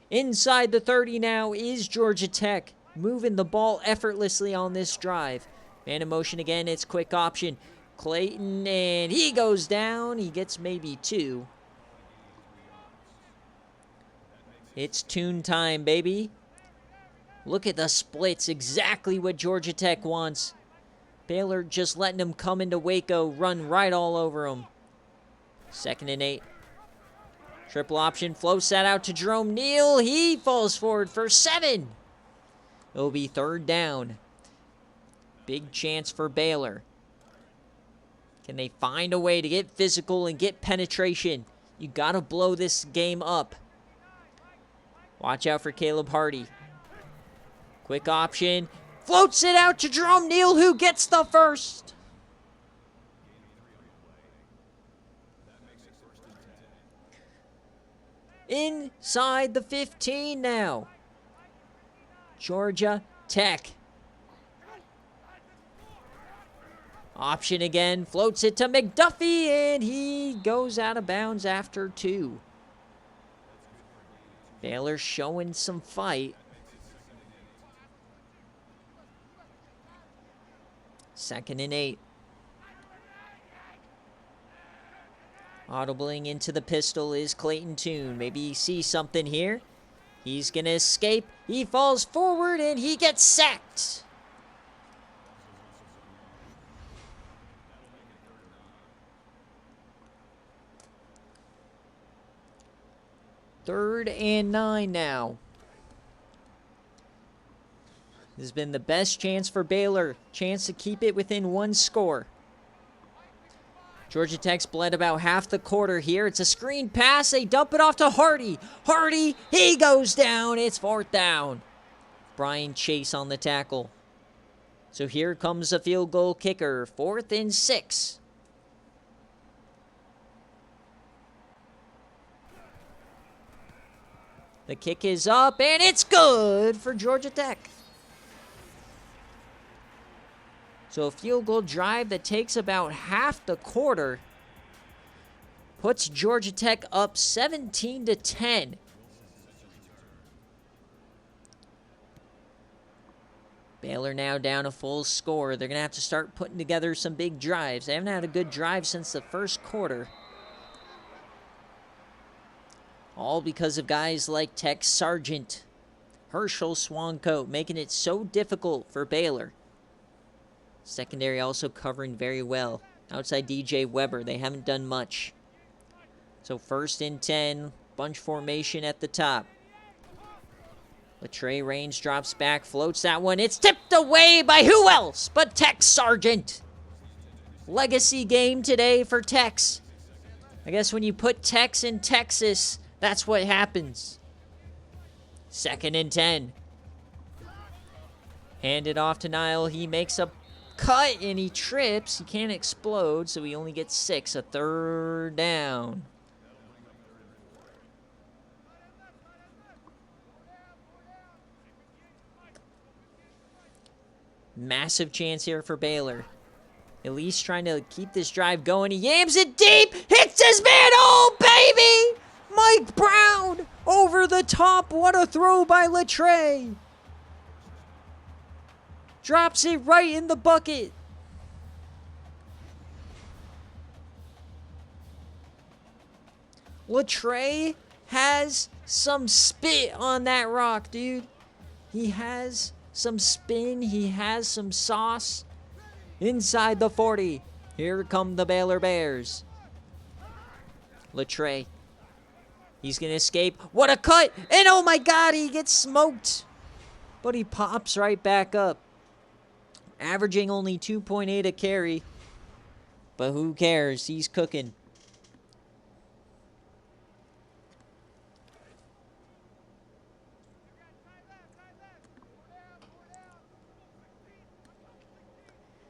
Inside the 30 now is Georgia Tech, moving the ball effortlessly on this drive. Man in motion again, it's quick option. Clayton, and he goes down. He gets maybe 2. It's tune time, baby. Look at the splits, exactly what Georgia Tech wants. Baylor just letting them come into Waco, run right all over them. 2nd and 8. Triple option, floats that out to Jerome Neal. He falls forward for 7. It'll be 3rd down. Big chance for Baylor. Can they find a way to get physical and get penetration? You got to blow this game up. Watch out for Caleb Hardy. Quick option. Floats it out to Jerome Neal, who gets the first. Inside the 15 now. Georgia Tech. Option again. Floats it to McDuffie, and he goes out of bounds after 2. Baylor showing some fight. 2nd and 8. Audibling into the pistol is Clayton Tune. Maybe he sees something here. He's going to escape. He falls forward, and he gets sacked. Third and 9 now. This has been the best chance for Baylor. Chance to keep it within 1 score. Georgia Tech's bled about half the quarter here. It's a screen pass. They dump it off to Hardy. Hardy, he goes down. It's 4th down. Brian Chase on the tackle. So here comes a field goal kicker. 4th and 6. The kick is up, and it's good for Georgia Tech. So a field goal drive that takes about half the quarter puts Georgia Tech up 17-10. Baylor now down a full score. They're going to have to start putting together some big drives. They haven't had a good drive since the first quarter. All because of guys like Tech Sargent, Herschel Swancoat, making it so difficult for Baylor. Secondary also covering very well. Outside DJ Weber, they haven't done much. So 1st and 10, bunch formation at the top. Latrey Range drops back, floats that one. It's tipped away by who else but Tech Sargent. Legacy game today for Tex. I guess when you put Tex in Texas, that's what happens. 2nd and 10. Hand it off to Nile. He makes a cut and he trips. He can't explode, so he only gets 6. A 3rd down. Massive chance here for Baylor. At least trying to keep this drive going. He yams it deep. Hits his man. Oh, baby! Mike Brown over the top. What a throw by Latrey. Drops it right in the bucket. Latrey has some spit on that rock, dude. He has some spin. He has some sauce. Inside the 40. Here come the Baylor Bears. Latrey. He's going to escape. What a cut. And oh my God, he gets smoked. But he pops right back up. Averaging only 2.8 a carry. But who cares? He's cooking.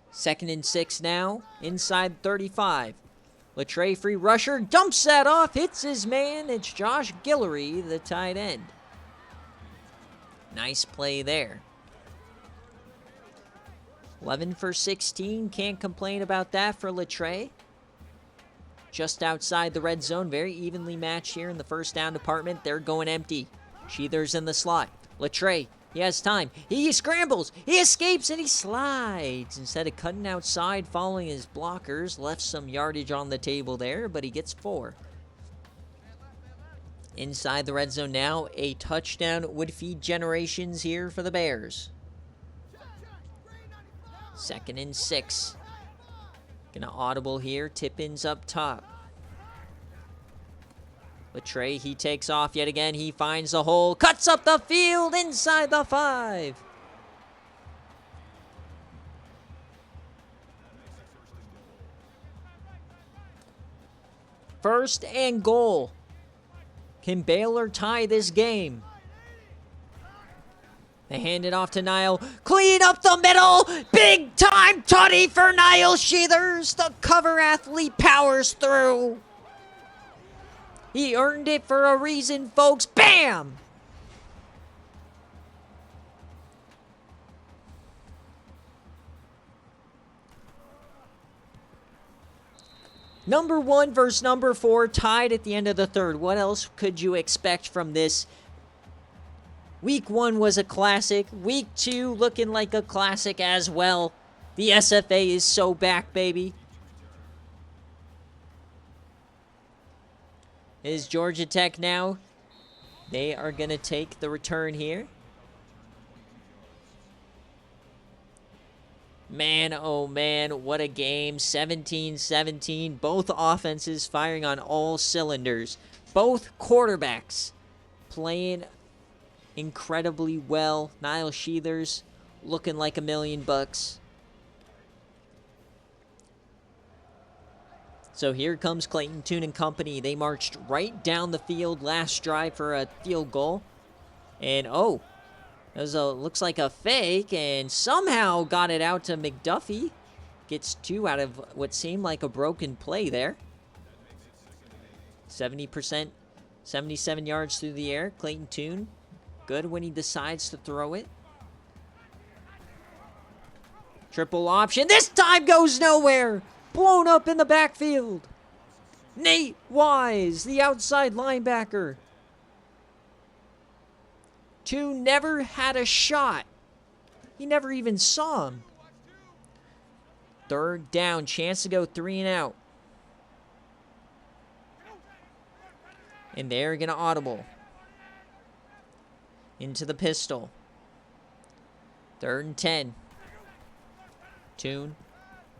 Second and 6 now. Inside 35. Latrey free rusher. Dumps that off. Hits his man. It's Josh Guillory, the tight end. Nice play there. 11 for 16. Can't complain about that for Latrey. Just outside the red zone. Very evenly matched here in the first down department. They're going empty. Sheathers in the slot. Latre, he has time. He scrambles. He escapes and he slides. Instead of cutting outside, following his blockers, left some yardage on the table there, but he gets 4. Inside the red zone now, a touchdown would feed generations here for the Bears. 2nd and 6. Gonna audible here. Tippins up top. Latre, he takes off yet again. He finds the hole. Cuts up the field inside the 5. First and goal. Can Baylor tie this game? They hand it off to Niall. Clean up the middle. Big time tutty for Niall Sheathers. The cover athlete powers through. He earned it for a reason, folks. Bam! Number 1 versus number 4 tied at the end of the 3rd. What else could you expect from this? Week 1 was a classic. Week 2 looking like a classic as well. The SFA is so back, baby. Is Georgia Tech now? They are going to take the return here. Man, oh man, what a game. 17-17. Both offenses firing on all cylinders. Both quarterbacks playing incredibly well. Niall Sheathers looking like $1 million. So here comes Clayton Tune and company. They marched right down the field last drive for a field goal. And oh, looks like a fake, and somehow got it out to McDuffie. Gets 2 out of what seemed like a broken play there. 70%, 77 yards through the air. Clayton Tune, good when he decides to throw it. Triple option. This time goes nowhere. Blown up in the backfield. Nate Wise, the outside linebacker. Tune never had a shot. He never even saw him. 3rd down, chance to go 3 and out. And they're going to audible. Into the pistol. 3rd and 10. Tune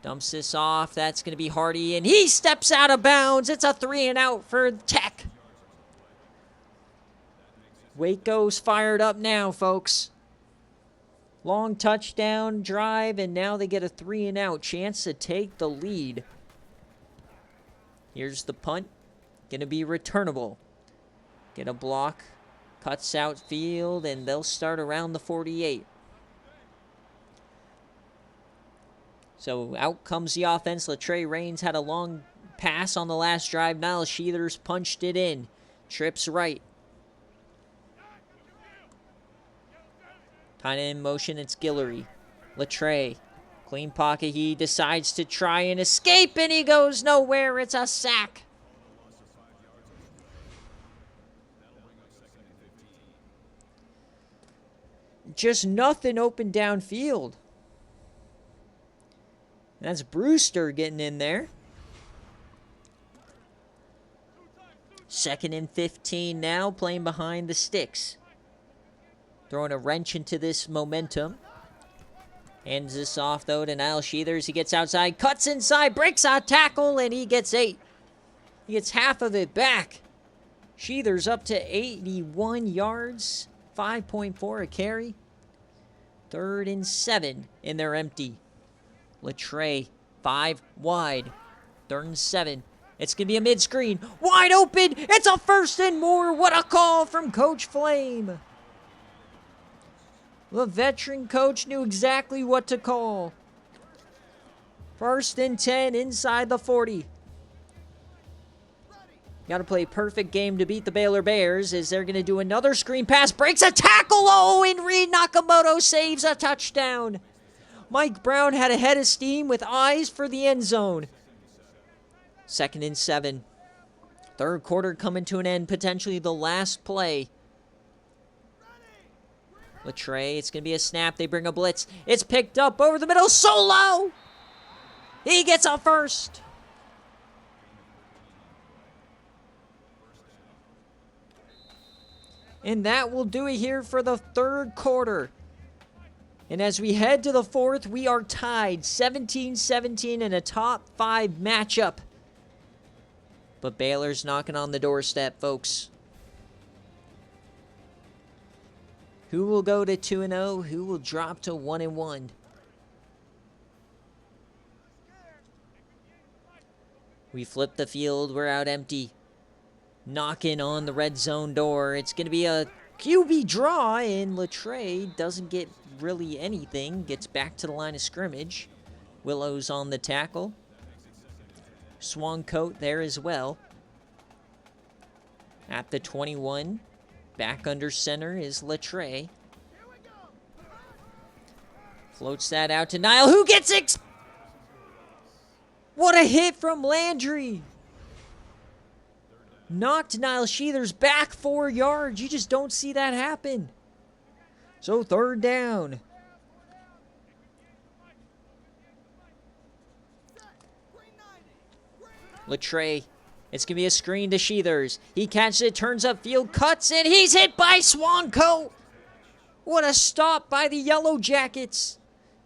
dumps this off. That's going to be Hardy, and he steps out of bounds. It's a 3 and out for Tech. Waco's fired up now, folks. Long touchdown drive, and now they get a 3 and out. Chance to take the lead. Here's the punt. Going to be returnable. Get a block. Cuts out field, and they'll start around the 48. So out comes the offense. Latre Raines had a long pass on the last drive. Niall Sheathers punched it in. Trips right. Kind of in motion, it's Guillory. Latre. Clean pocket. He decides to try and escape, and he goes nowhere. It's a sack. Just nothing open downfield. That's Brewster getting in there. 2nd and 15 now, playing behind the sticks. Throwing a wrench into this momentum. Hands this off, though, to Niall Sheathers. He gets outside, cuts inside, breaks a tackle, and he gets 8. He gets half of it back. Sheathers up to 81 yards, 5.4 a carry. 3rd and 7, and they're empty. Latre, 5 wide. 3rd and 7. It's going to be a mid-screen. Wide open. It's a 1st and more. What a call from Coach Flame. The veteran coach knew exactly what to call. 1st and 10 inside the 40. Got to play a perfect game to beat the Baylor Bears as they're going to do another screen pass. Breaks a tackle. Oh, and Reed Nakamoto saves a touchdown. Mike Brown had a head of steam with eyes for the end zone. 2nd and 7. 3rd quarter coming to an end. Potentially the last play Latre, it's going to be a snap. They bring a blitz. It's picked up over the middle. Solo! He gets a first. And that will do it here for the third quarter. And as we head to the fourth, we are tied 17-17 in a top 5 matchup. But Baylor's knocking on the doorstep, folks. Who will go to 2-0? Who will drop to 1-1? We flip the field. We're out empty. Knocking on the red zone door. It's going to be a QB draw, and Latre doesn't get really anything. Gets back to the line of scrimmage. Willow's on the tackle. Swan coat there as well. At the 21. Back under center is Latre. Floats that out to Nile, who gets it? What a hit from Landry. Knocked Nile Sheathers back 4 yards. You just don't see that happen. So third down. Latre. It's going to be a screen to Sheathers. He catches it, turns up field, cuts, and he's hit by Swanco. What a stop by the Yellow Jackets.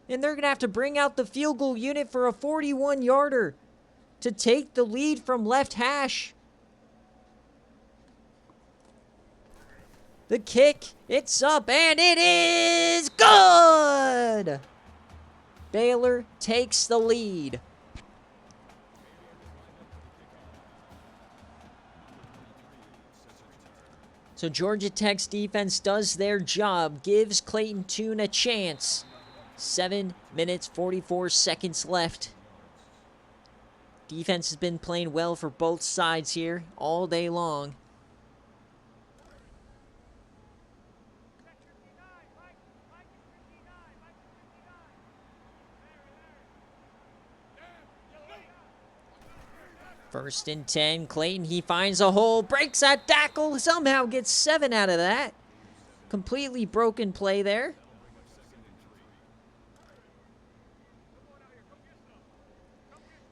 And they're going to have to bring out the field goal unit for a 41-yarder to take the lead from left hash. The kick, it's up, and it is good! Baylor takes the lead. So Georgia Tech's defense does their job, gives Clayton Tune a chance. 7 minutes, 44 seconds left. Defense has been playing well for both sides here all day long. First and 10, Clayton, he finds a hole, breaks that tackle, somehow gets 7 out of that. Completely broken play there.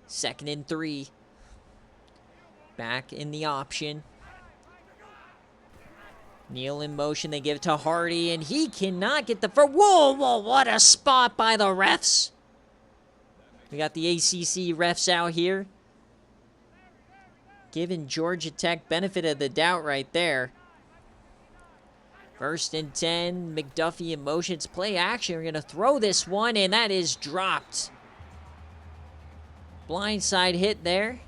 Second and 3. Back in the option. Neal in motion, they give it to Hardy, and he cannot get the first. Whoa, whoa, what a spot by the refs. We got the ACC refs out here. Giving Georgia Tech benefit of the doubt right there. First and 10, McDuffie in motion. It's play action. We're going to throw this one, and that is dropped. Blindside hit there.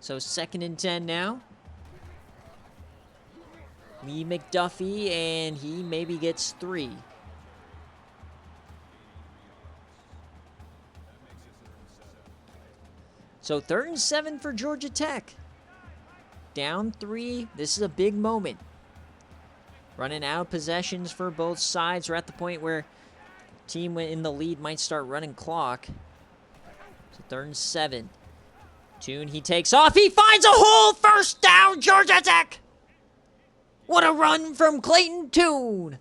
So second and 10 now. Lee McDuffie, and he maybe gets 3. So 3rd and 7 for Georgia Tech. Down 3. This is a big moment. Running out of possessions for both sides. We're at the point where team in the lead might start running clock. So 3rd and 7. Tune, he takes off. He finds a hole. First down, Georgia Tech. What a run from Clayton Tune.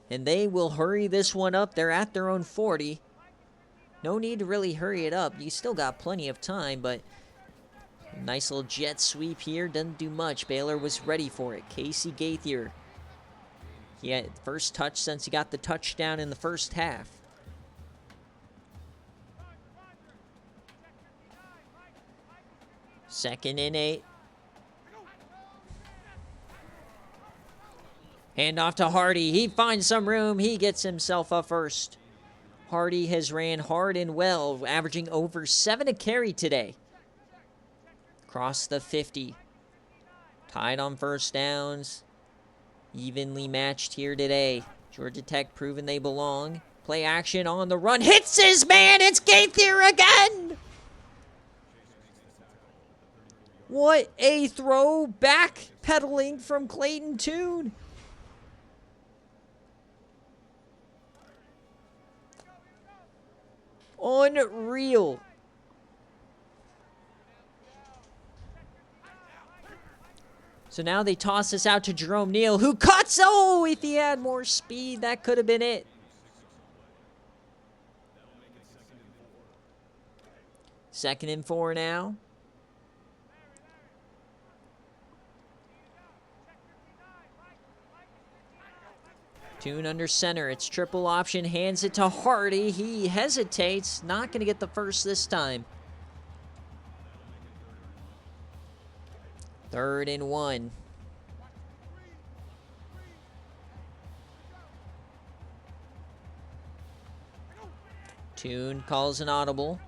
And they will hurry this one up. They're at their own 40. No need to really hurry it up. You still got plenty of time, but nice little jet sweep here. Doesn't do much. Baylor was ready for it. Casey Gaither. He had first touch since he got the touchdown in the first half. Second and 8. Hand off to Hardy. He finds some room. He gets himself a first. Hardy has ran hard and well, averaging over 7 a carry today. Across the 50. Tied on first downs. Evenly matched here today. Georgia Tech proving they belong. Play action on the run. Hits his man. It's Gaither again. What a throw. Back pedaling from Clayton Tune. Unreal. So now they toss this out to Jerome Neal, who cuts. Oh, if he had more speed, that could have been it. Second and 4 now. Tune under center. It's triple option. Hands it to Hardy. He hesitates. Not going to get the first this time. 3rd and 1. Tune calls an audible.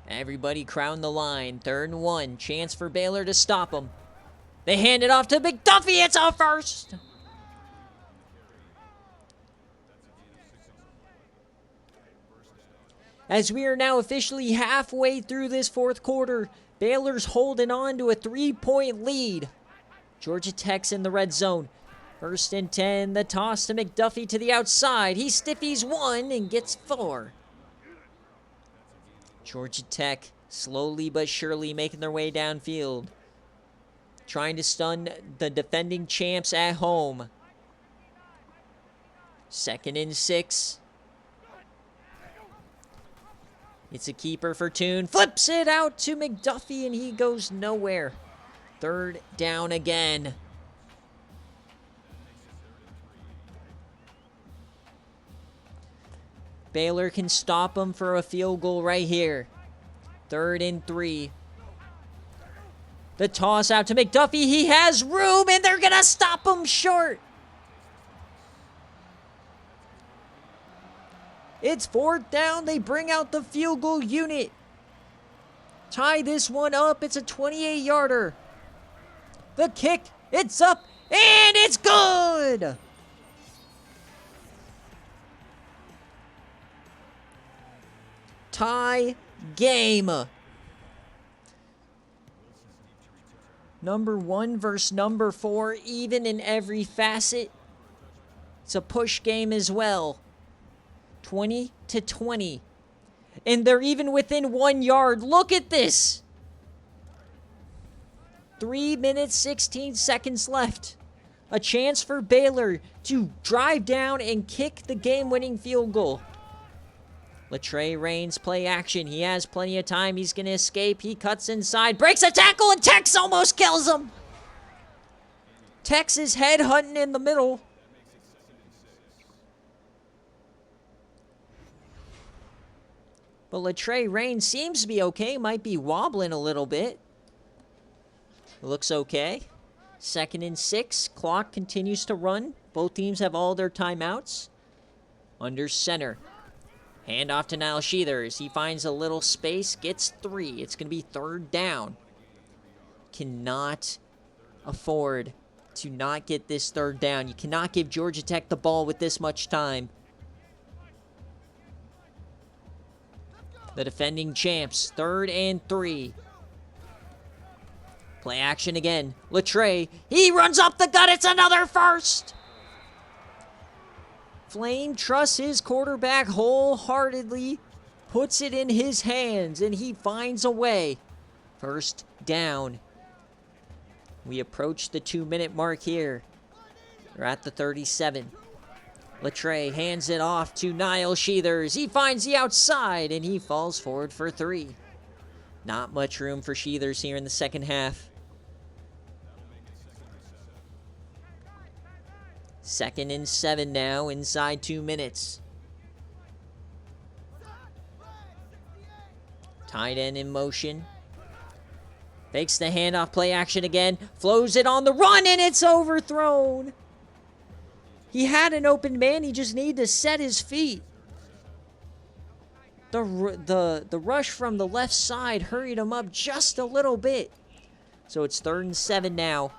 Everybody crowd the line. 3rd and 1. Chance for Baylor to stop him. They hand it off to McDuffie. It's a first. As we are now officially halfway through this 4th quarter, Baylor's holding on to a 3-point lead. Georgia Tech's in the red zone. 1st and 10, the toss to McDuffie to the outside. He stiffies 1 and gets 4. Georgia Tech slowly but surely making their way downfield. Trying to stun the defending champs at home. 2nd and 6. It's a keeper for Tune. Flips it out to McDuffie, and he goes nowhere. 3rd down again. Baylor can stop him for a field goal right here. 3rd and 3. The toss out to McDuffie. He has room, and they're going to stop him short. It's 4th down. They bring out the field goal unit. Tie this one up. It's a 28-yarder. The kick. It's up, and it's good. Tie game. Number 1 versus number 4, even in every facet. It's a push game as well. 20-20. And they're even within 1 yard. Look at this. 3 minutes, 16 seconds left. A chance for Baylor to drive down and kick the game-winning field goal. Latrey Raines play action. He has plenty of time. He's going to escape. He cuts inside, breaks a tackle, and Tex almost kills him. Tex is head hunting in the middle. But Latrey Raines seems to be okay. Might be wobbling a little bit. Looks okay. 2nd and 6. Clock continues to run. Both teams have all their timeouts. Under center. Hand off to Niall Sheathers. He finds a little space. Gets 3. It's going to be 3rd down. Cannot afford to not get this 3rd down. You cannot give Georgia Tech the ball with this much time. The defending champs, 3rd and 3. Play action again. Latrey, he runs up the gut. It's another first. Flame trusts his quarterback wholeheartedly, puts it in his hands, and he finds a way. 1st down. We approach the 2-minute mark here. We're at the 37. Latrey hands it off to Niall Sheathers. He finds the outside, and he falls forward for 3. Not much room for Sheathers here in the second half. 2nd and 7 now, inside 2 minutes. Tight end in motion. Fakes the handoff, play action again. Flows it on the run, and it's overthrown. He had an open man. He just needed to set his feet. The rush from the left side hurried him up just a little bit. So it's 3rd and 7 now.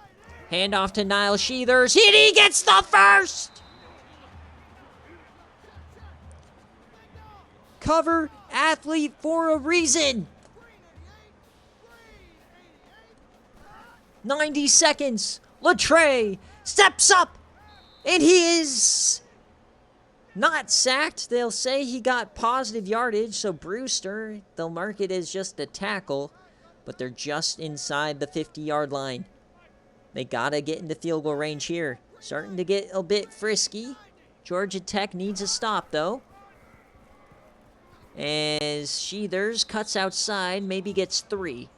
Handoff to Niall Sheathers. He gets the first. Cover athlete for a reason. 90 seconds. Latrey steps up. And he is Not sacked. They'll say he got positive yardage, so Brewster, they'll mark it as just a tackle, but they're just inside the 50-yard line. They gotta get into field goal range here. Starting to get a bit frisky. Georgia Tech needs a stop, though. As Sheathers cuts outside, maybe gets 3.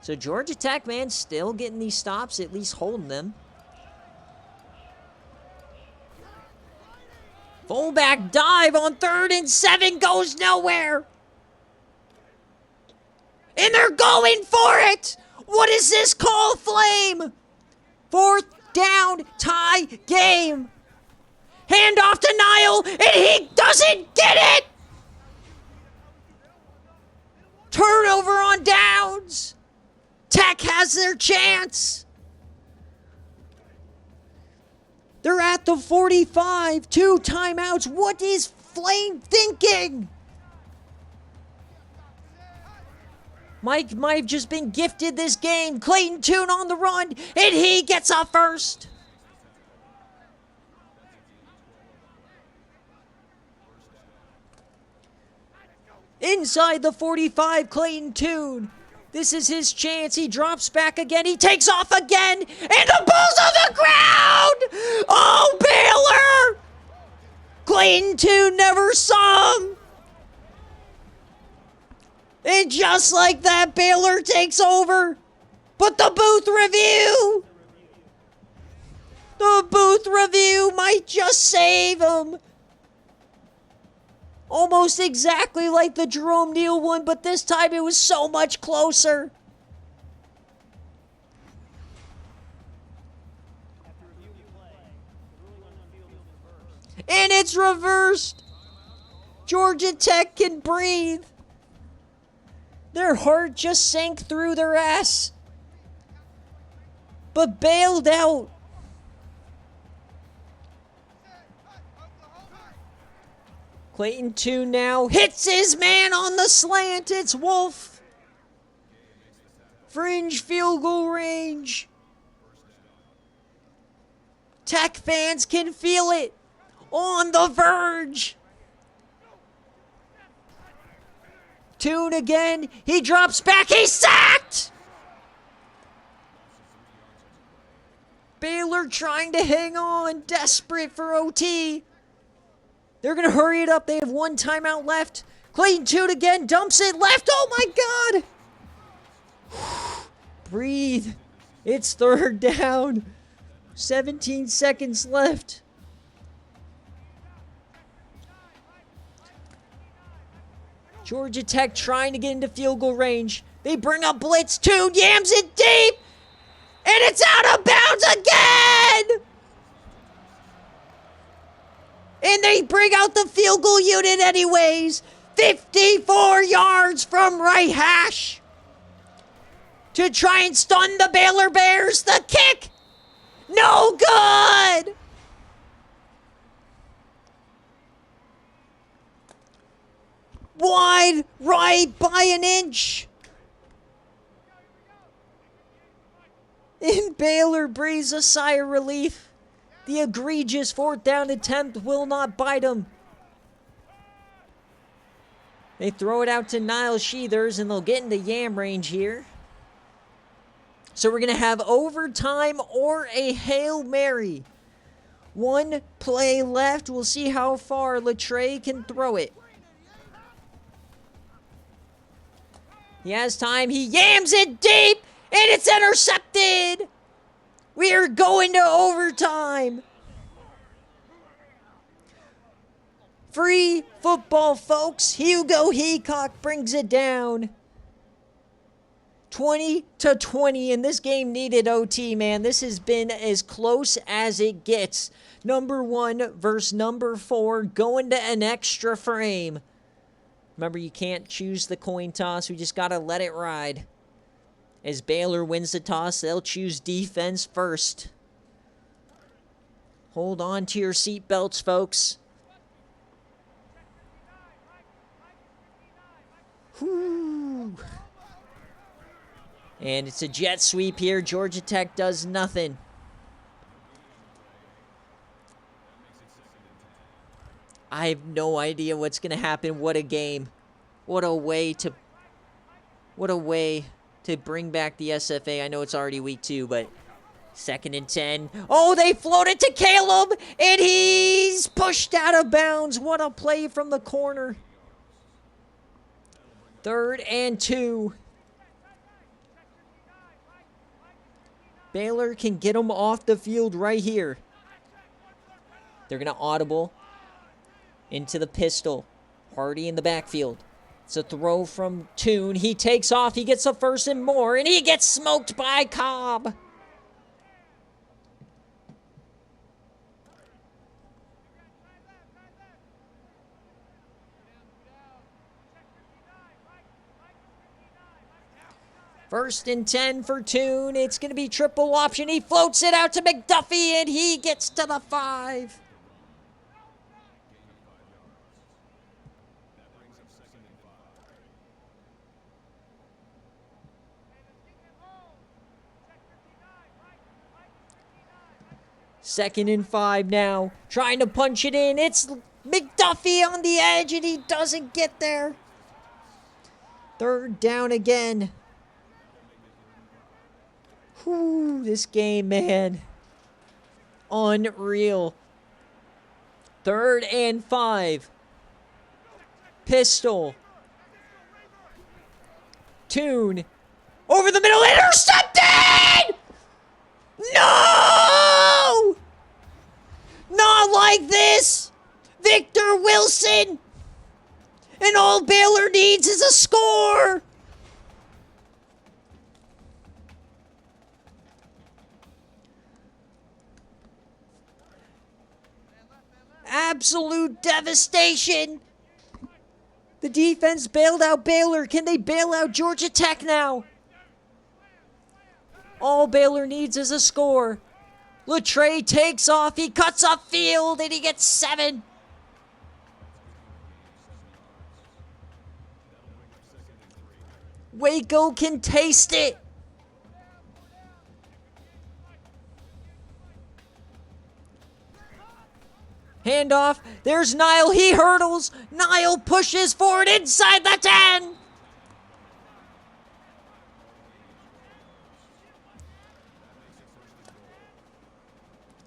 So Georgia Tech, man, still getting these stops, at least holding them. Fullback dive on 3rd and 7 goes nowhere. And they're going for it. What is this call, Flame? 4th down, tie game. Hand off to Niall, and he doesn't get it. Turnover on downs. Tech has their chance. They're at the 45. 2 timeouts. What is Flame thinking? Mike might have just been gifted this game. Clayton Tune on the run, and he gets a first. Inside the 45, Clayton Tune. This is his chance. He drops back again. He takes off again. And the ball's on the ground. Oh, Baylor. Clayton Tune never saw him. And just like that, Baylor takes over. But the booth review. The booth review might just save him. Almost exactly like the Jerome Neal one, but this time it was so much closer. And it's reversed. Georgia Tech can breathe. Their heart just sank through their ass, but bailed out. Clayton Tune now hits his man on the slant. It's Wolf. Fringe field goal range. Tech fans can feel it. On the verge. Tune again. He drops back. He's sacked. Baylor trying to hang on. Desperate for OT. They're going to hurry it up. They have 1 timeout left. Clayton Tune again dumps it left. Oh, my God. Breathe. It's 3rd down. 17 seconds left. Georgia Tech trying to get into field goal range. They bring up blitz. Tune yams it deep. And it's out of bounds again. And they bring out the field goal unit anyways. 54 yards from right hash. To try and stun the Baylor Bears. The kick. No good. Wide right by an inch. And Baylor breathes a sigh of relief. The egregious 4th down attempt will not bite them. They throw it out to Niles Sheathers, and they'll get into yam range here. So we're going to have overtime or a Hail Mary. 1 play left. We'll see how far Latre can throw it. He has time. He yams it deep, and it's intercepted. We are going to overtime. Free football, folks. Hugo Heacock brings it down. 20-20, and this game needed OT, man. This has been as close as it gets. Number 1 versus number 4 going to an extra frame. Remember, you can't choose the coin toss. We just got to let it ride. As Baylor wins the toss, they'll choose defense first. Hold on to your seatbelts, folks. Whew. And it's a jet sweep here. Georgia Tech does nothing. I have no idea what's going to happen. What a game. What a way to bring back the SFA. I know it's already week 2, but 2nd and 10. Oh, they floated to Caleb, and he's pushed out of bounds. What a play from the corner. 3rd and 2. Baylor can get him off the field right here. They're going to audible into the pistol. Hardy in the backfield. It's a throw from Toon. He takes off. He gets a 1st and more, and he gets smoked by Cobb. First and 10 for Toon. It's going to be triple option. He floats it out to McDuffie, and he gets to the 5. Second and 5 now. Trying to punch it in. It's McDuffie on the edge, and he doesn't get there. 3rd down again. Whew, this game, man. Unreal. 3rd and 5. Pistol. Toon. Over the middle. Intercepted! No! Not like this! Victor Wilson! And all Baylor needs is a score! Absolute devastation. The defense bailed out Baylor. Can they bail out Georgia Tech now? All Baylor needs is a score. Latre takes off. He cuts off field, and he gets 7. Waco can taste it. Handoff. There's Nile. He hurdles. Nile pushes forward inside the 10.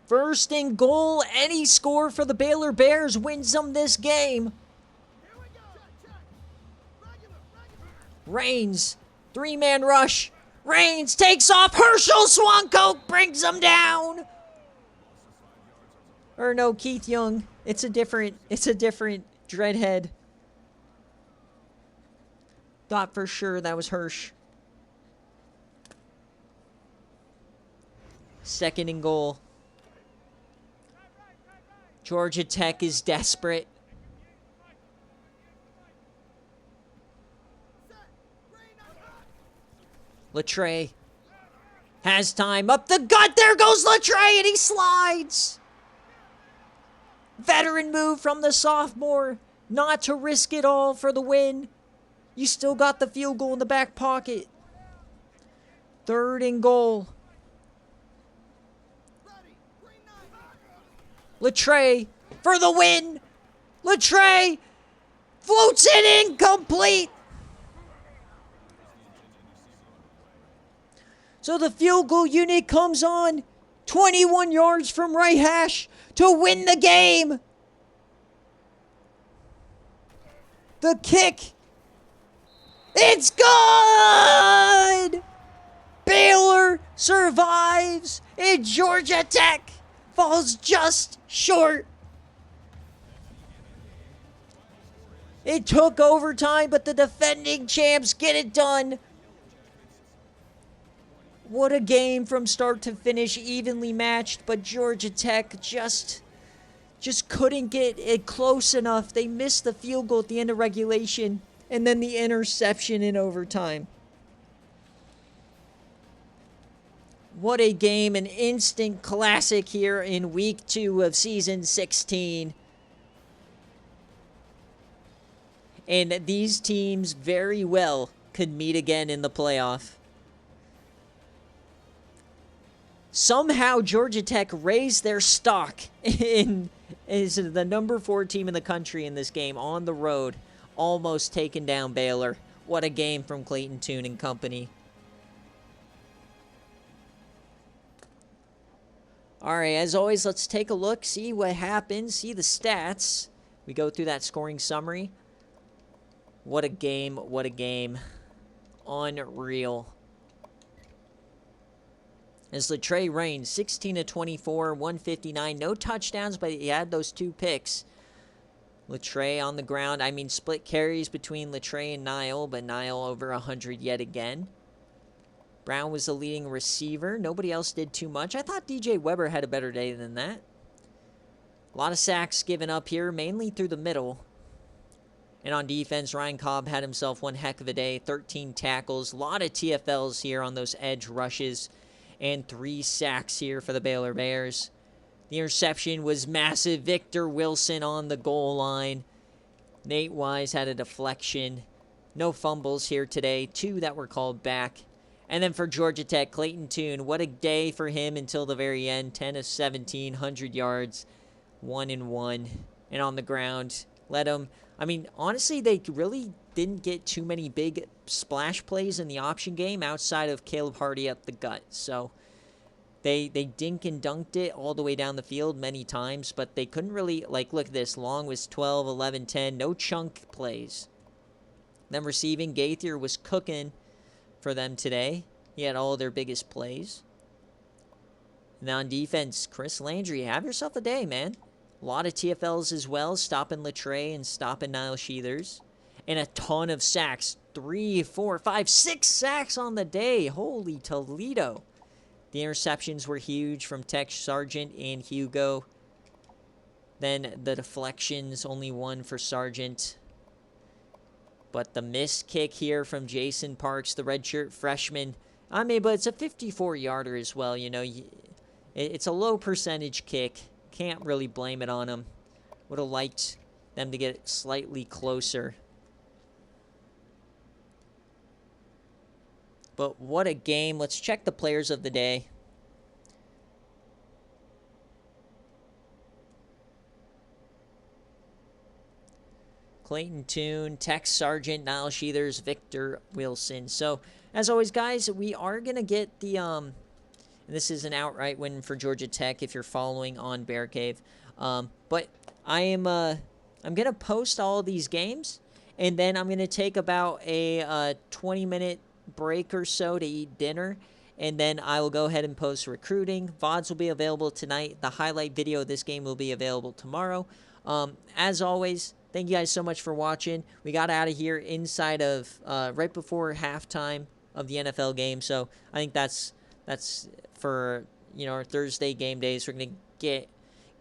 First and goal. Any score for the Baylor Bears wins them this game. Reigns. 3-man rush. Reigns takes off. Herschel Swancoke brings him down. Or no, Keith Young. It's a different dreadhead. Thought for sure that was Hirsch. 2nd and goal. Georgia Tech is desperate. Latre has time. Up the gut. There goes Latre, and he slides. Veteran move from the sophomore. Not to risk it all for the win. You still got the field goal in the back pocket. 3rd and goal. Latre for the win. Latre floats it incomplete. So the field goal unit comes on 21 yards from right hash to win the game. The kick. It's good! Baylor survives, and Georgia Tech falls just short. It took overtime, but the defending champs get it done. What a game from start to finish, evenly matched, but Georgia Tech just couldn't get it close enough. They missed the field goal at the end of regulation, and then the interception in overtime. What a game, an instant classic here in week 2 of season 16. And these teams very well could meet again in the playoff. Somehow Georgia Tech raised their stock in is the number 4 team in the country in this game on the road, almost taking down Baylor. What a game from Clayton Tune and company. All right, as always, let's take a look, see what happens, see the stats. We go through that scoring summary. What a game, what a game. Unreal. As Latrey Rain, 16 of 24, 159, no touchdowns, but he had those 2 picks. Latrey on the ground. I mean, split carries between Latrey and Niall, but Niall over 100 yet again. Brown was the leading receiver. Nobody else did too much. I thought DJ Weber had a better day than that. A lot of sacks given up here, mainly through the middle. And on defense, Ryan Cobb had himself one heck of a day. 13 tackles. A lot of TFLs here on those edge rushes. And 3 sacks here for the Baylor Bears. The interception was massive. Victor Wilson on the goal line. Nate Wise had a deflection. No fumbles here today. 2 that were called back. And then for Georgia Tech, Clayton Tune, what a day for him until the very end. 10 of 17, 100 yards, 1-1. And on the ground, let him. I mean, honestly, they really didn't get too many big splash plays in the option game outside of Caleb Hardy up the gut. So they dink and dunked it all the way down the field many times, but they couldn't really, like, look at this. Long was 12, 11, 10. No chunk plays. Then receiving, Gaither was cooking for them today. He had all their biggest plays. And on defense, Chris Landry, have yourself a day, man. A lot of TFLs as well, stopping Latrey and stopping Niall Sheathers. And a ton of sacks. 3, 4, 5, 6 sacks on the day. Holy Toledo. The interceptions were huge from Tex Sargent and Hugo. Then the deflections, only 1 for Sargent. But the missed kick here from Jason Parks, the redshirt freshman. I mean, but it's a 54-yarder as well. You know, it's a low percentage kick. Can't really blame it on him. Would have liked them to get slightly closer. But what a game. Let's check the players of the day. Clayton Tune, Tex Sargent, Niall Sheathers, Victor Wilson. So, as always, guys, we are going to get the, and this is an outright win for Georgia Tech if you're following on BearCave. But I'm going to post all of these games, and then I'm going to take about a 20-minute break or so to eat dinner, and then I will go ahead and post recruiting. VODs will be available tonight. The highlight video of this game will be available tomorrow. As always, thank you guys so much for watching. We got out of here inside of right before halftime of the NFL game, so I think that's for, you know, our Thursday game days. We're gonna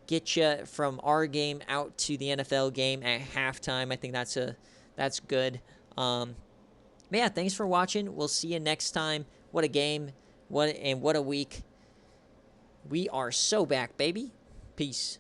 get you from our game out to the NFL game at halftime. I think that's good. But yeah, thanks for watching. We'll see you next time. What a game! What a week! We are so back, baby. Peace.